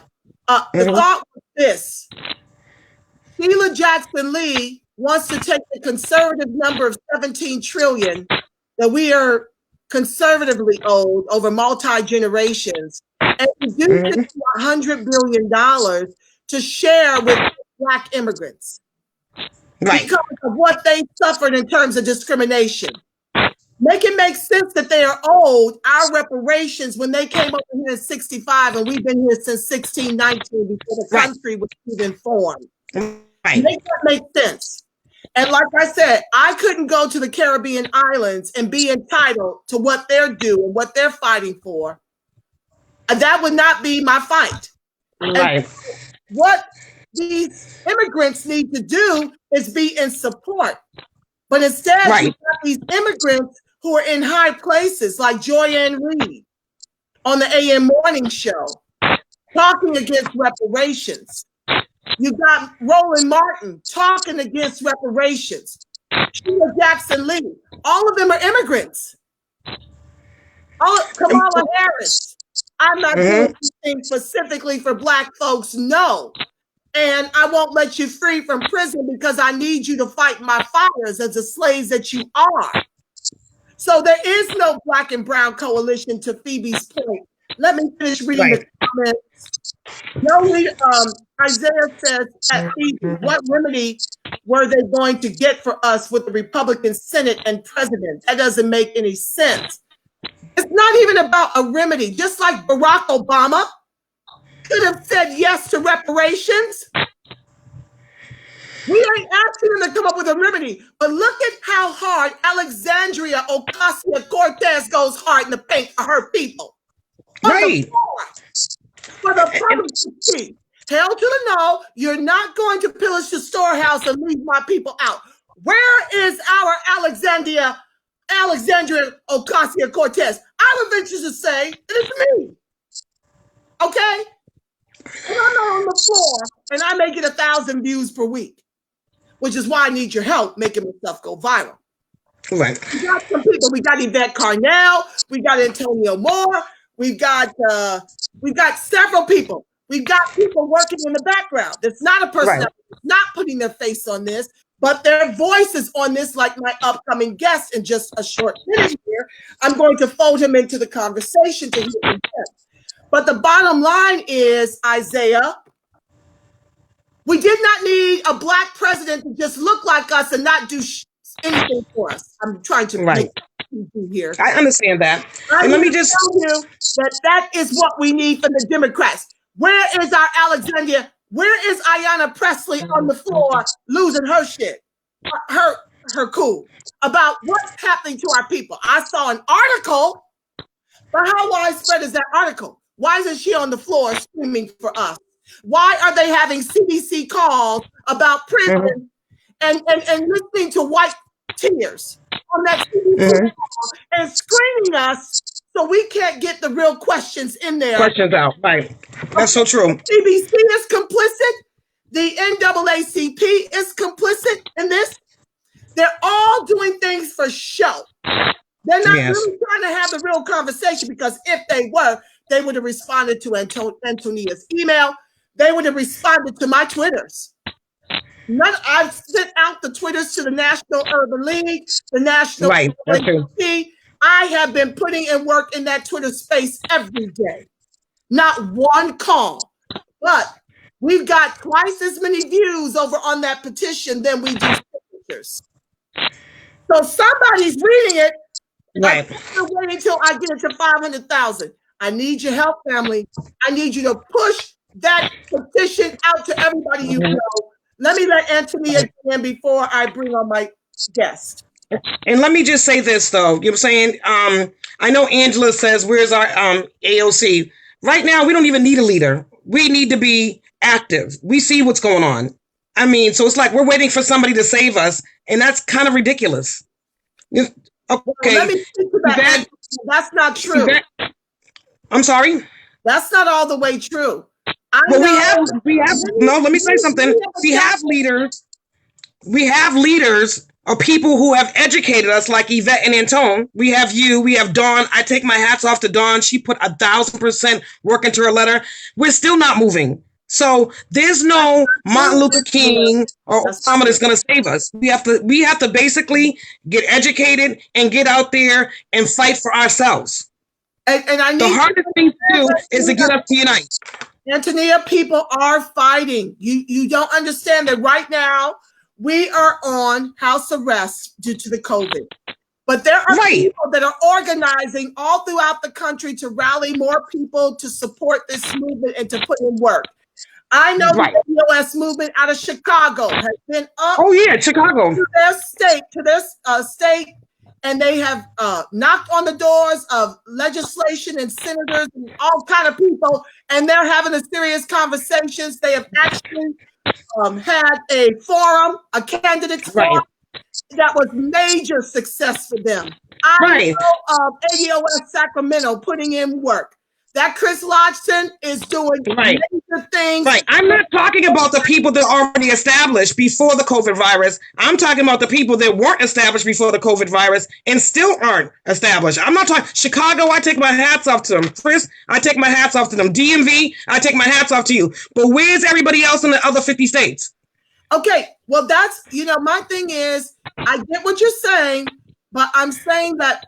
The thought was this: Sheila Jackson Lee wants to take the conservative number of 17 trillion that we are conservatively owed over multi-generations and reduce it to $100 billion to share with Black immigrants. Right. Because of what they suffered in terms of discrimination. Make it make sense that they are owed our reparations when they came over here in 65 and we've been here since 1619 before the country was even formed. Right. Make that make sense. And like I said, I couldn't go to the Caribbean islands and be entitled to what they're doing, what they're fighting for. That would not be my fight. Right. And what these immigrants need to do is be in support. But instead, you have these immigrants who are in high places like Joyanne Reed on the AM morning show talking against reparations. You got Roland Martin talking against reparations. Sheila Jackson Lee. All of them are immigrants. Kamala Harris. I'm not doing anything specifically for Black folks, no. And I won't let you free from prison because I need you to fight my fires as the slaves that you are. So there is no Black and Brown coalition, to Phoebe's point. Let me finish reading the comments. Isaiah says, at Phoebe, what remedy were they going to get for us with the Republican Senate and president? That doesn't make any sense. It's not even about a remedy. Just like Barack Obama could have said yes to reparations. We ain't asking them to come up with a remedy, but look at how hard Alexandria Ocasio-Cortez goes hard in the paint for her people. Right. For the public to see. Hell to the no, you're not going to pillage the storehouse and leave my people out. Where is our Alexandria Ocasio-Cortez? I would venture to say it's me. Okay? And I'm not on the floor, and I may get 1,000 views per week, which is why I need your help making my stuff go viral. Right. We got some people. We got Yvette Carnell. We got Antonio Moore. We've got several people. We've got people working in the background. It's not a person that's not putting their face on this, but their voice is on this, like my upcoming guest in just a short minute here. I'm going to fold him into the conversation to hear him. But the bottom line is, Isaiah, we did not need a Black president to just look like us and not do anything for us. I'm trying to make here. I understand that. And let me just tell you that is what we need from the Democrats. Where is our Alexandria? Where is Ayanna Pressley on the floor losing her shit, her cool about what's happening to our people? I saw an article, but how widespread is that article? Why isn't she on the floor screaming for us? Why are they having CDC calls about prison and listening to white tears on that CDC call and screening us so we can't get the real questions in there? Questions out, right. That's so true. CBC is complicit. The NAACP is complicit in this. They're all doing things for show. They're not really trying to have the real conversation, because if they were, they would have responded to Antonia's email. They would have responded to my Twitters. I've sent out the Twitters to the National Urban League, the National NAACP. I have been putting in work in that Twitter space every day. Not one call. But we've got twice as many views over on that petition than we do signatures. So somebody's reading it. Right. I'm waiting until I get it to 500,000. I need your help, family. I need you to push that petition out to everybody you know. Let me let Antonia in before I bring on my guest. And let me just say this, though. You know what I'm saying? I know Angela says, where's our AOC? Right now, we don't even need a leader. We need to be active. We see what's going on. I mean, so it's like we're waiting for somebody to save us, and that's kind of ridiculous. Okay. Well, let me speak to that. That's not true. I'm sorry? That's not all the way true. Well, let me say something. We have leaders. We have leaders or people who have educated us, like Yvette and Antone. We have you. We have Dawn. I take my hats off to Dawn. She put 1,000% work into her letter. We're still not moving. So there's no Martin Luther King or Obama that's going to save us. We have to basically get educated and get out there and fight for ourselves. And I need the hardest thing to do is to get us to unite. Antonia, people are fighting. You don't understand that right now we are on house arrest due to the COVID. But there are people that are organizing all throughout the country to rally more people to support this movement and to put in work. I know the ADOS movement out of Chicago has been up. Oh yeah, Chicago. To their state, and they have knocked on the doors of legislation and senators and all kind of people, and they're having a serious conversations. They have actually had a forum, a candidates forum that was major success for them. I know of ADOS Sacramento putting in work. That Chris Lodgson is doing major things. I'm not talking about the people that are already established before the COVID virus. I'm talking about the people that weren't established before the COVID virus and still aren't established. I'm not talking Chicago. I take my hats off to them. Chris, I take my hats off to them. DMV, I take my hats off to you. But where's everybody else in the other 50 states? Okay, well, that's, my thing is, I get what you're saying, but I'm saying that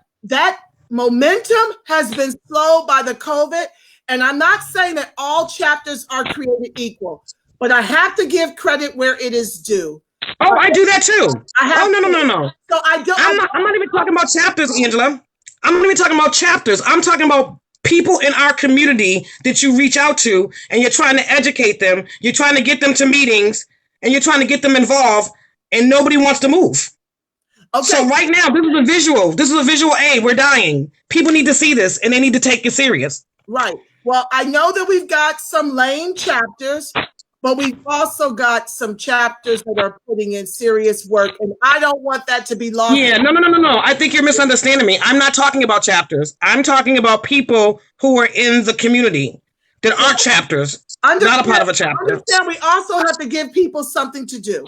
momentum has been slowed by the COVID, and I'm not saying that all chapters are created equal, but I have to give credit where it is due. Oh, I do that too. No. So I'm not even talking about chapters, Angela. I'm not even talking about chapters. I'm talking about people in our community that you reach out to, and you're trying to educate them. You're trying to get them to meetings, and you're trying to get them involved, and nobody wants to move. Okay. So right now, this is a visual. This is a visual aid. We're dying. People need to see this, and they need to take it serious. Right. Well, I know that we've got some lame chapters, but we've also got some chapters that are putting in serious work, and I don't want that to be lost. Yeah, no. I think you're misunderstanding me. I'm not talking about chapters. I'm talking about people who are in the community that aren't chapters, not a part of a chapter. Understand, we also have to give people something to do.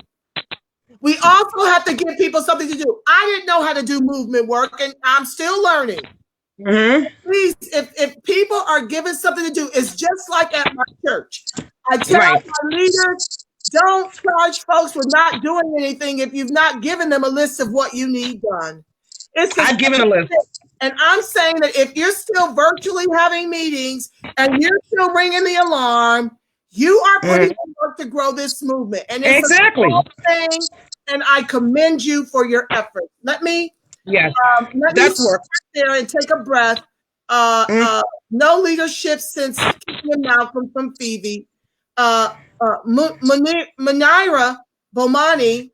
We also have to give people something to do. I didn't know how to do movement work, and I'm still learning. Mm-hmm. Please, if people are given something to do, it's just like at my church. I tell my leaders, don't charge folks with not doing anything if you've not given them a list of what you need done. I've given a list. And I'm saying that if you're still virtually having meetings and you're still ringing the alarm, you are putting in work to grow this movement. And it's exactly a thing, and I commend you for your effort. Let me work there and take a breath. No leadership since Malcolm from Phoebe. Munira Bomani,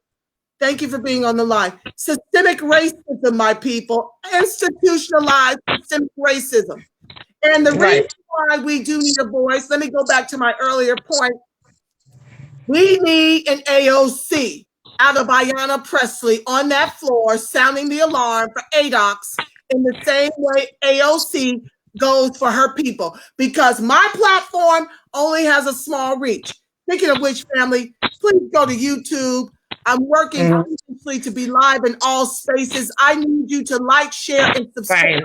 thank you for being on the line. Systemic racism, my people. Institutionalized systemic racism. And the reason why we do need a voice, let me go back to my earlier point. We need an AOC out of Ayanna Pressley on that floor sounding the alarm for ADOX in the same way AOC goes for her people. Because my platform only has a small reach. Speaking of which, family, please go to YouTube. I'm working obviously to be live in all spaces. I need you to like, share, and subscribe.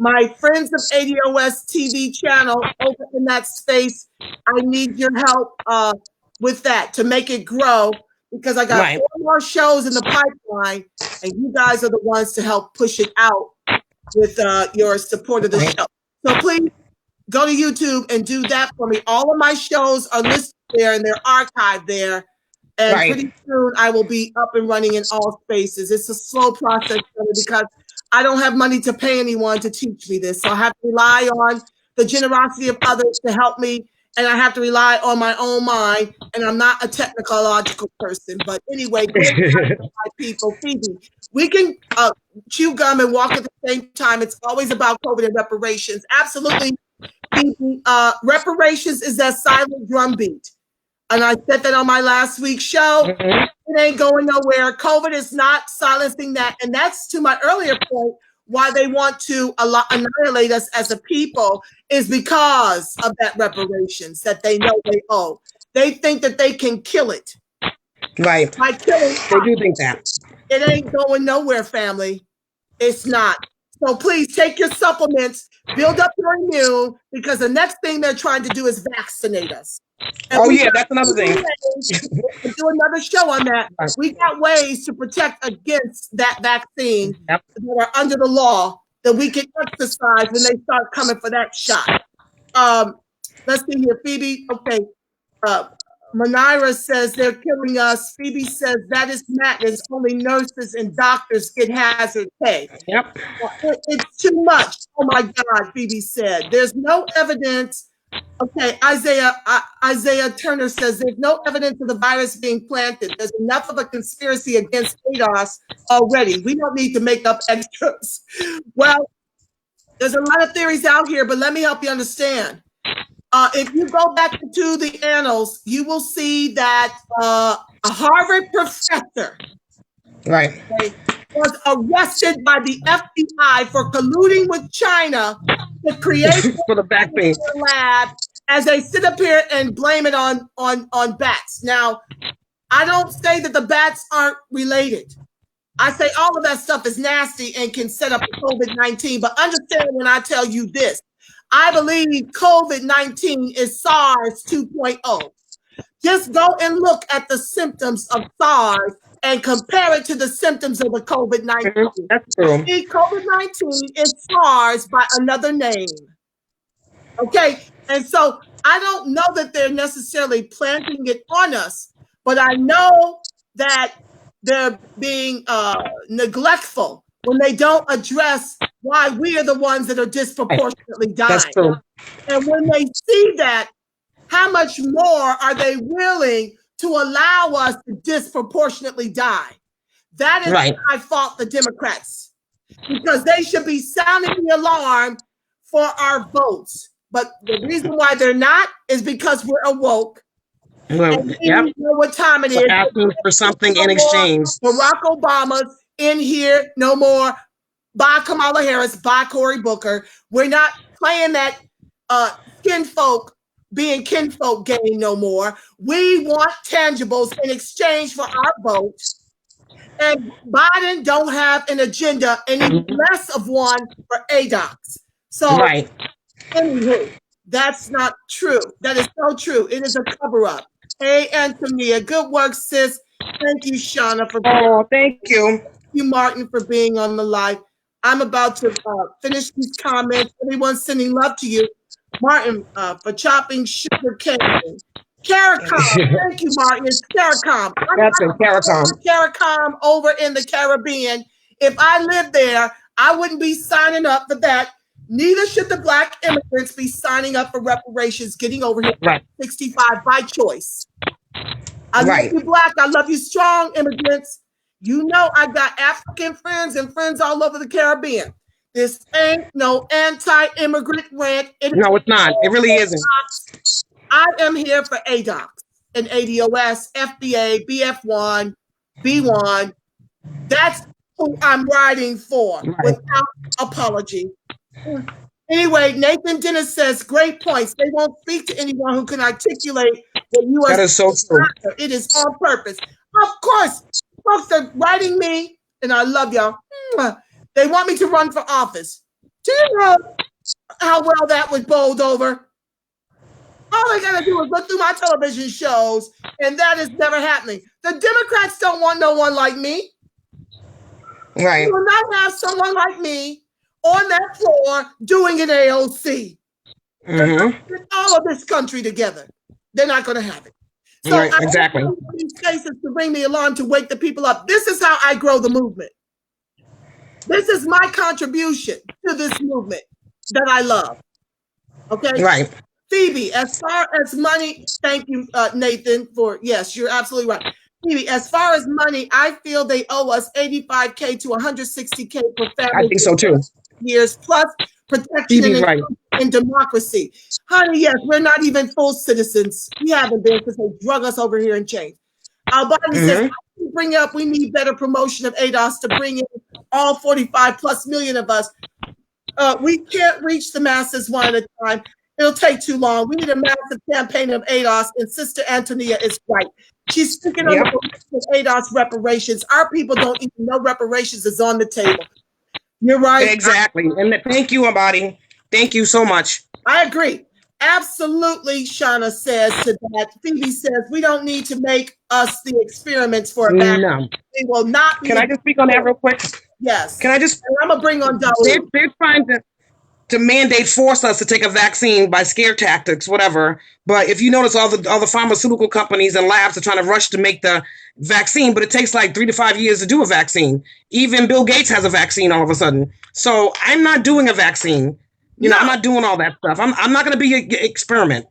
My Friends of ADOS TV channel over in that space. I need your help with that to make it grow, because I got 4 more shows in the pipeline, and you guys are the ones to help push it out with your support of the show. So please go to YouTube and do that for me. All of my shows are listed there and they're archived there. And pretty soon I will be up and running in all spaces. It's a slow process because I don't have money to pay anyone to teach me this. So I have to rely on the generosity of others to help me. And I have to rely on my own mind. And I'm not a technological person. But anyway, my people, Phoebe, we can chew gum and walk at the same time. It's always about COVID and reparations. Absolutely. Phoebe, reparations is that silent drumbeat. And I said that on my last week's show. It ain't going nowhere. COVID is not silencing that. And that's to my earlier point, why they want to annihilate us as a people is because of that reparations that they know they owe. They think that they can kill it. Right. By killing they do think that. It ain't going nowhere, family. It's not. So please take your supplements, build up your immune, because the next thing they're trying to do is vaccinate us. And That's another thing. We'll do another show on that. We got ways to protect against that vaccine that are under the law that we can exercise when they start coming for that shot. Let's see here, Phoebe. Okay. Manira says they're killing us. Phoebe says that is madness. Only nurses and doctors get hazard pay. Yep. It's too much. Oh my God, Phoebe said. There's no evidence. Okay, Isaiah Turner says there's no evidence of the virus being planted. There's enough of a conspiracy against ADOS already. We don't need to make up extras. Well, there's a lot of theories out here, but let me help you understand. If you go back to the annals, you will see that a Harvard professor was arrested by the FBI for colluding with China to create for the vaccine lab as they sit up here and blame it on bats. Now, I don't say that the bats aren't related. I say all of that stuff is nasty and can set up COVID-19, but understand when I tell you this. I believe COVID-19 is SARS 2.0. Just go and look at the symptoms of SARS and compare it to the symptoms of the COVID-19. That's true. COVID-19 is SARS by another name. Okay, and so I don't know that they're necessarily planting it on us, but I know that they're being neglectful when they don't address why we are the ones that are disproportionately dying. That's true. And when they see that, how much more are they willing to allow us to disproportionately die? That is why I fought the Democrats, because they should be sounding the alarm for our votes. But the reason why they're not is because we're awoke. Well, know what time it is. Asking for something in exchange. Barack Obama's in here no more. Bye Kamala Harris, bye Cory Booker. We're not playing that kinfolk being kinfolk game no more. We want tangibles in exchange for our vote. And Biden don't have an agenda, any less of one for ADOS. So anywho, that's not true. That is so true. It is a cover-up. Hey, Antonia, good work, sis. Thank you, Shauna, for being thank you. Thank you, Martin, for being on the live. I'm about to finish these comments. Everyone's sending love to you. Martin, for chopping sugar cane. CARICOM. Thank you, Martin. It's CARICOM. That's it, CARICOM. CARICOM over in the Caribbean. If I lived there, I wouldn't be signing up for that. Neither should the Black immigrants be signing up for reparations, getting over here at 65 by choice. I love you, Black. I love you, strong immigrants. You know I got African friends and friends all over the Caribbean. This ain't no anti-immigrant rant. No, it's not. It really isn't. I am here for ADOS and ADOS, FBA, BF1, B1. That's who I'm riding for without apology. Anyway, Nathan Dennis says, great points. They won't speak to anyone who can articulate what you are. That is so true. It is on purpose. Of course, folks are writing me, and I love y'all. They want me to run for office. Do you know how well that was bowled over? All they gotta do is look through my television shows, and that is never happening. The Democrats don't want no one like me. Right. You will not have someone like me on that floor doing an AOC. Get all of this country together. They're not going to have it. So exactly. These cases to ring the alarm to wake the people up. This is how I grow the movement. This is my contribution to this movement that I love. Okay. Right. Phoebe, as far as money, thank you, Nathan, for yes, you're absolutely right. Phoebe, as far as money, I feel they owe us $85K to $160K per family. I think so too. Years plus protection and democracy. Honey, yes, we're not even full citizens. We haven't been because they drug us over here and changed. Our body says, bring up, we need better promotion of ADOS to bring in all 45 plus million of us. We can't reach the masses one at a time. It'll take too long. We need a massive campaign of ADOS, and Sister Antonia is right. She's speaking on the ADOS reparations. Our people don't even know reparations is on the table. You're right. Exactly. And thank you, Abadi. Thank you so much. I agree. Absolutely, Shauna says to that. Phoebe says, we don't need to make us the experiments for a vaccine. No. We will not be. Can I just speak on that real quick? Yes. Can I just? And I'm going to bring on Dawood. They're trying to mandate, force us to take a vaccine by scare tactics, whatever. But if you notice, all the pharmaceutical companies and labs are trying to rush to make the vaccine, but it takes like 3 to 5 years to do a vaccine. Even Bill Gates has a vaccine all of a sudden. So I'm not doing a vaccine. You know, I'm not doing all that stuff. I'm not going to be an experiment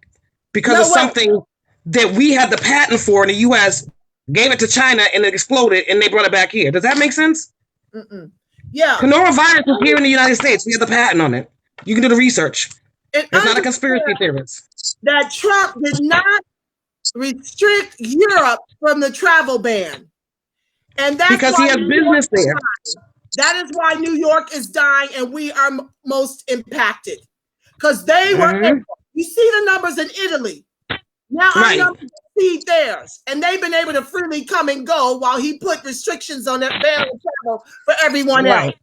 because of something that we had the patent for in the U.S., gave it to China, and it exploded, and they brought it back here. Does that make sense? Mm-mm. Yeah. Coronavirus is here in the United States. We have the patent on it. You can do the research. It's not a conspiracy theorist. That Trump did not restrict Europe from the travel ban. And that's because he has business there. That is why New York is dying and we are most impacted. Because they were, you see the numbers in Italy. Now our numbers exceed theirs. And they've been able to freely come and go while he put restrictions on that ban of travel for everyone else.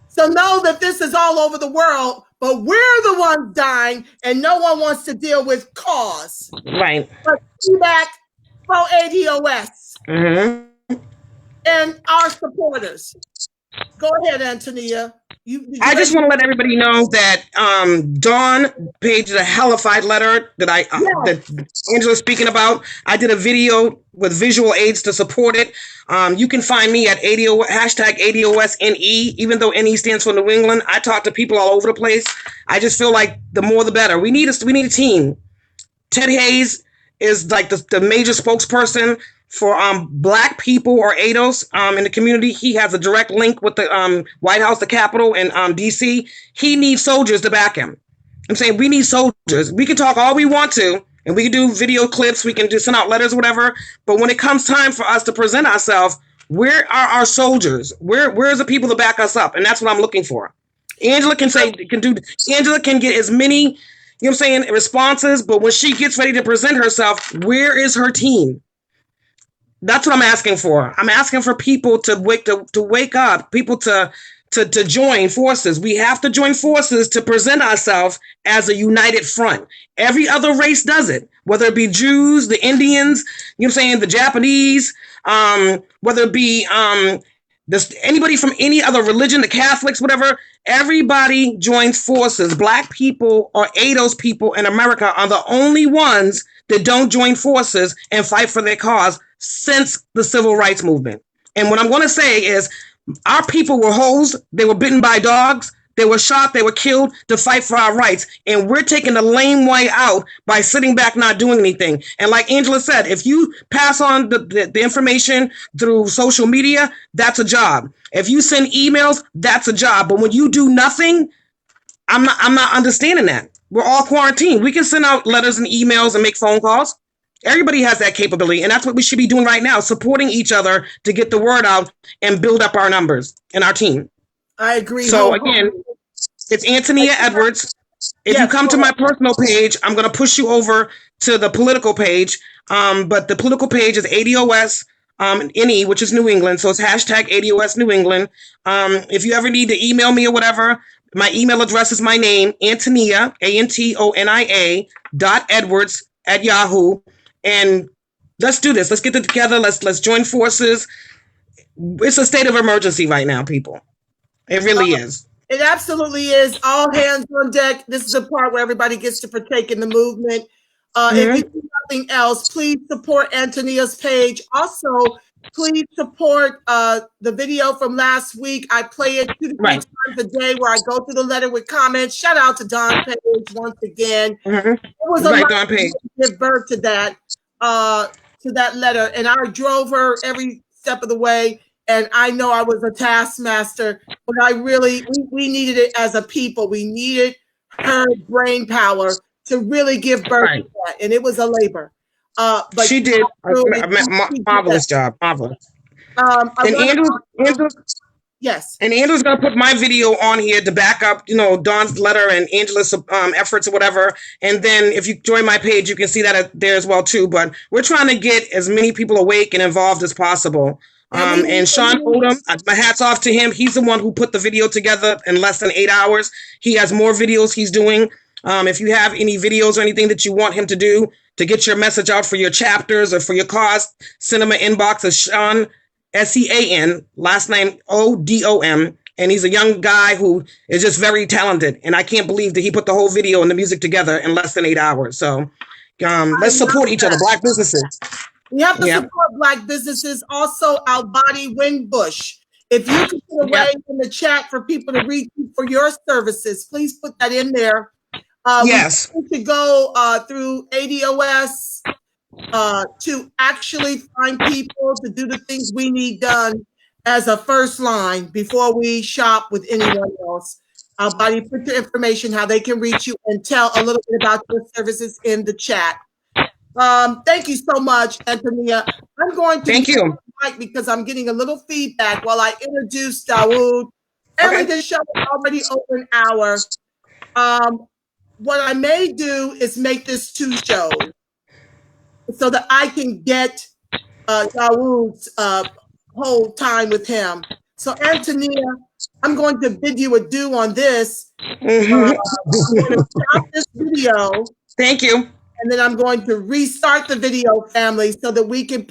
So know that this is all over the world, but we're the ones dying and no one wants to deal with cause. Right. But be back for ADOS. And our supporters. Go ahead, Antonia. I just want to let everybody know that Dawn paged a hellified letter that that Angela's speaking about. I did a video with visual aids to support it. You can find me at #ADOSNE. Even though NE stands for New England, I talk to people all over the place. I just feel like the more the better. We need a team. Ted Hayes is like the major spokesperson for Black people or ADOS in the community. He has a direct link with the White House, the Capitol, and DC. He needs soldiers to back him. I'm saying we need soldiers. We can talk all we want to, and we can do video clips, we can just send out letters, whatever. But when it comes time for us to present ourselves, where are our soldiers? Where's the people to back us up? And that's what I'm looking for. Angela can get as many, you know what I'm saying, responses, but when she gets ready to present herself, where is her team? That's what I'm asking for. I'm asking for people to wake up, people to join forces. We have to join forces to present ourselves as a united front. Every other race does it, whether it be Jews, the Indians, you know what I'm saying, the Japanese, whether it be anybody from any other religion, the Catholics, whatever. Everybody joins forces. Black people or ADOS people in America are the only ones that don't join forces and fight for their cause since the civil rights movement. And what I'm going to say is our people were hoes. They were bitten by dogs. They were shot. They were killed to fight for our rights. And we're taking the lame way out by sitting back, not doing anything. And like Angela said, if you pass on the information through social media, that's a job. If you send emails, that's a job. But when you do nothing, I'm not understanding that. We're all quarantined. We can send out letters and emails and make phone calls. Everybody has that capability, and that's what we should be doing right now, supporting each other to get the word out and build up our numbers and our team. I agree. So again, it's Antonia Edwards. If you come to my personal page, I'm going to push you over to the political page. But the political page is ADOS NE, which is New England. So it's #ADOS New England. If you ever need to email me or whatever, my email address is my name, Antonia, ANTONIA .Edwards @Yahoo. And let's do this. Let's get it together. Let's join forces. It's a state of emergency right now, people. It really is. It absolutely is. All hands on deck. This is the part where everybody gets to partake in the movement. If you do nothing else, please support Antonia's page. Also, please support the video from last week. I play it 2 to 3 times a day where I go through the letter with comments. Shout out to Dawn Page once again. It was a lot to give birth to that letter. And I drove her every step of the way. And I know I was a taskmaster, but we needed it as a people. We needed her brain power to really give birth to that. And it was a labor. But she did a marvelous job. Marvelous. And Andrew, yes. And Andrew's going to put my video on here to back up, Dawn's letter and Angela's efforts or whatever. And then if you join my page, you can see that there as well too. But we're trying to get as many people awake and involved as possible. And Sean Odom, my hat's off to him. He's the one who put the video together in less than 8 hours. He has more videos he's doing. If you have any videos or anything that you want him to do to get your message out for your chapters or for your cause, send him an inbox of Sean, Sean, last name Odom. And he's a young guy who is just very talented. And I can't believe that he put the whole video and the music together in less than 8 hours. So let's support each other, Black businesses. We have to support Black businesses. Also, Albadi Wingbush. If you can put a way in the chat for people to reach you for your services, please put that in there. Yes. We need to go through ADOS to actually find people to do the things we need done as a first line before we shop with anyone else. Albadi, put your information, how they can reach you, and tell a little bit about your services in the chat. Thank you so much, Antonia. I'm going to thank you, Mike, because I'm getting a little feedback while I introduce Dawood. And this show is already over an hour. What I may do is make this 2 shows so that I can get Dawood's whole time with him. So, Antonia, I'm going to bid you adieu on this. I'm going to stop this video. Thank you. And then I'm going to restart the video, family, so that we can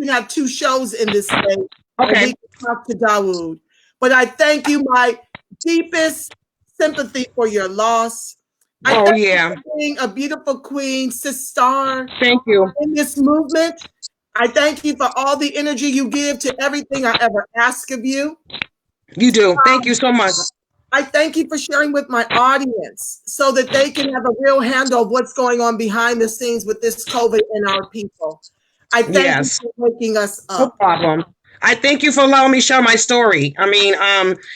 have 2 shows in this space. Okay. And we can talk to Dawood. But I thank you, my deepest sympathy for your loss. I thank you for being a beautiful queen, sister. Thank you. In this movement, I thank you for all the energy you give to everything I ever ask of you. You do. Thank you so much. I thank you for sharing with my audience so that they can have a real handle of what's going on behind the scenes with this COVID and our people. I thank you for waking us up. No problem. I thank you for allowing me to share my story. I mean,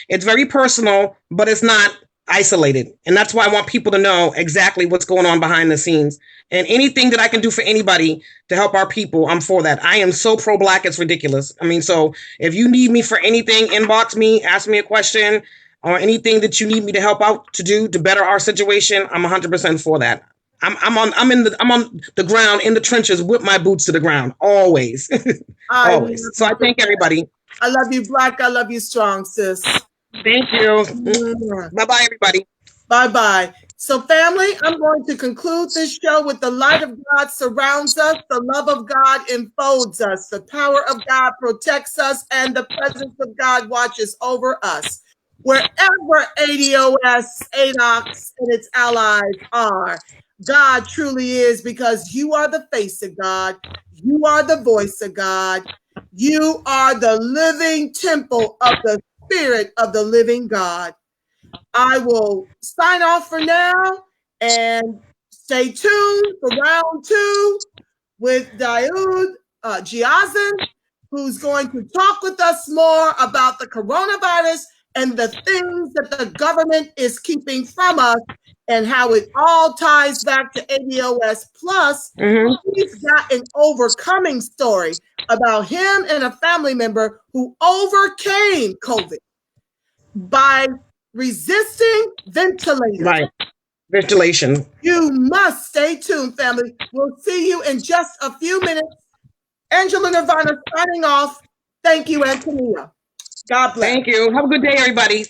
it's very personal, but it's not isolated. And that's why I want people to know exactly what's going on behind the scenes. And anything that I can do for anybody to help our people, I'm for that. I am so pro-Black, it's ridiculous. I mean, so if you need me for anything, inbox me, ask me a question, or anything that you need me to help out to do to better our situation, I'm 100% for that. I'm on the ground in the trenches with my boots to the ground, always. Always. So I thank everybody. I love you, Black. I love you strong, sis. Thank you. Bye-bye, everybody. Bye-bye. So, family, I'm going to conclude this show with the light of God surrounds us, the love of God enfolds us, the power of God protects us, and the presence of God watches over us. Wherever ADOS, ADOX, and its allies are, God truly is, because you are the face of God. You are the voice of God. You are the living temple of the Spirit of the living God. I will sign off for now and stay tuned for round 2 with Dawood Giazin, who's going to talk with us more about the coronavirus and the things that the government is keeping from us and how it all ties back to ADOS. Plus, he's got an overcoming story about him and a family member who overcame COVID by resisting ventilation. Right. Ventilation. You must stay tuned, family. We'll see you in just a few minutes. Angela Nirvana signing off. Thank you, Antonia. God bless. Thank you. Have a good day, everybody.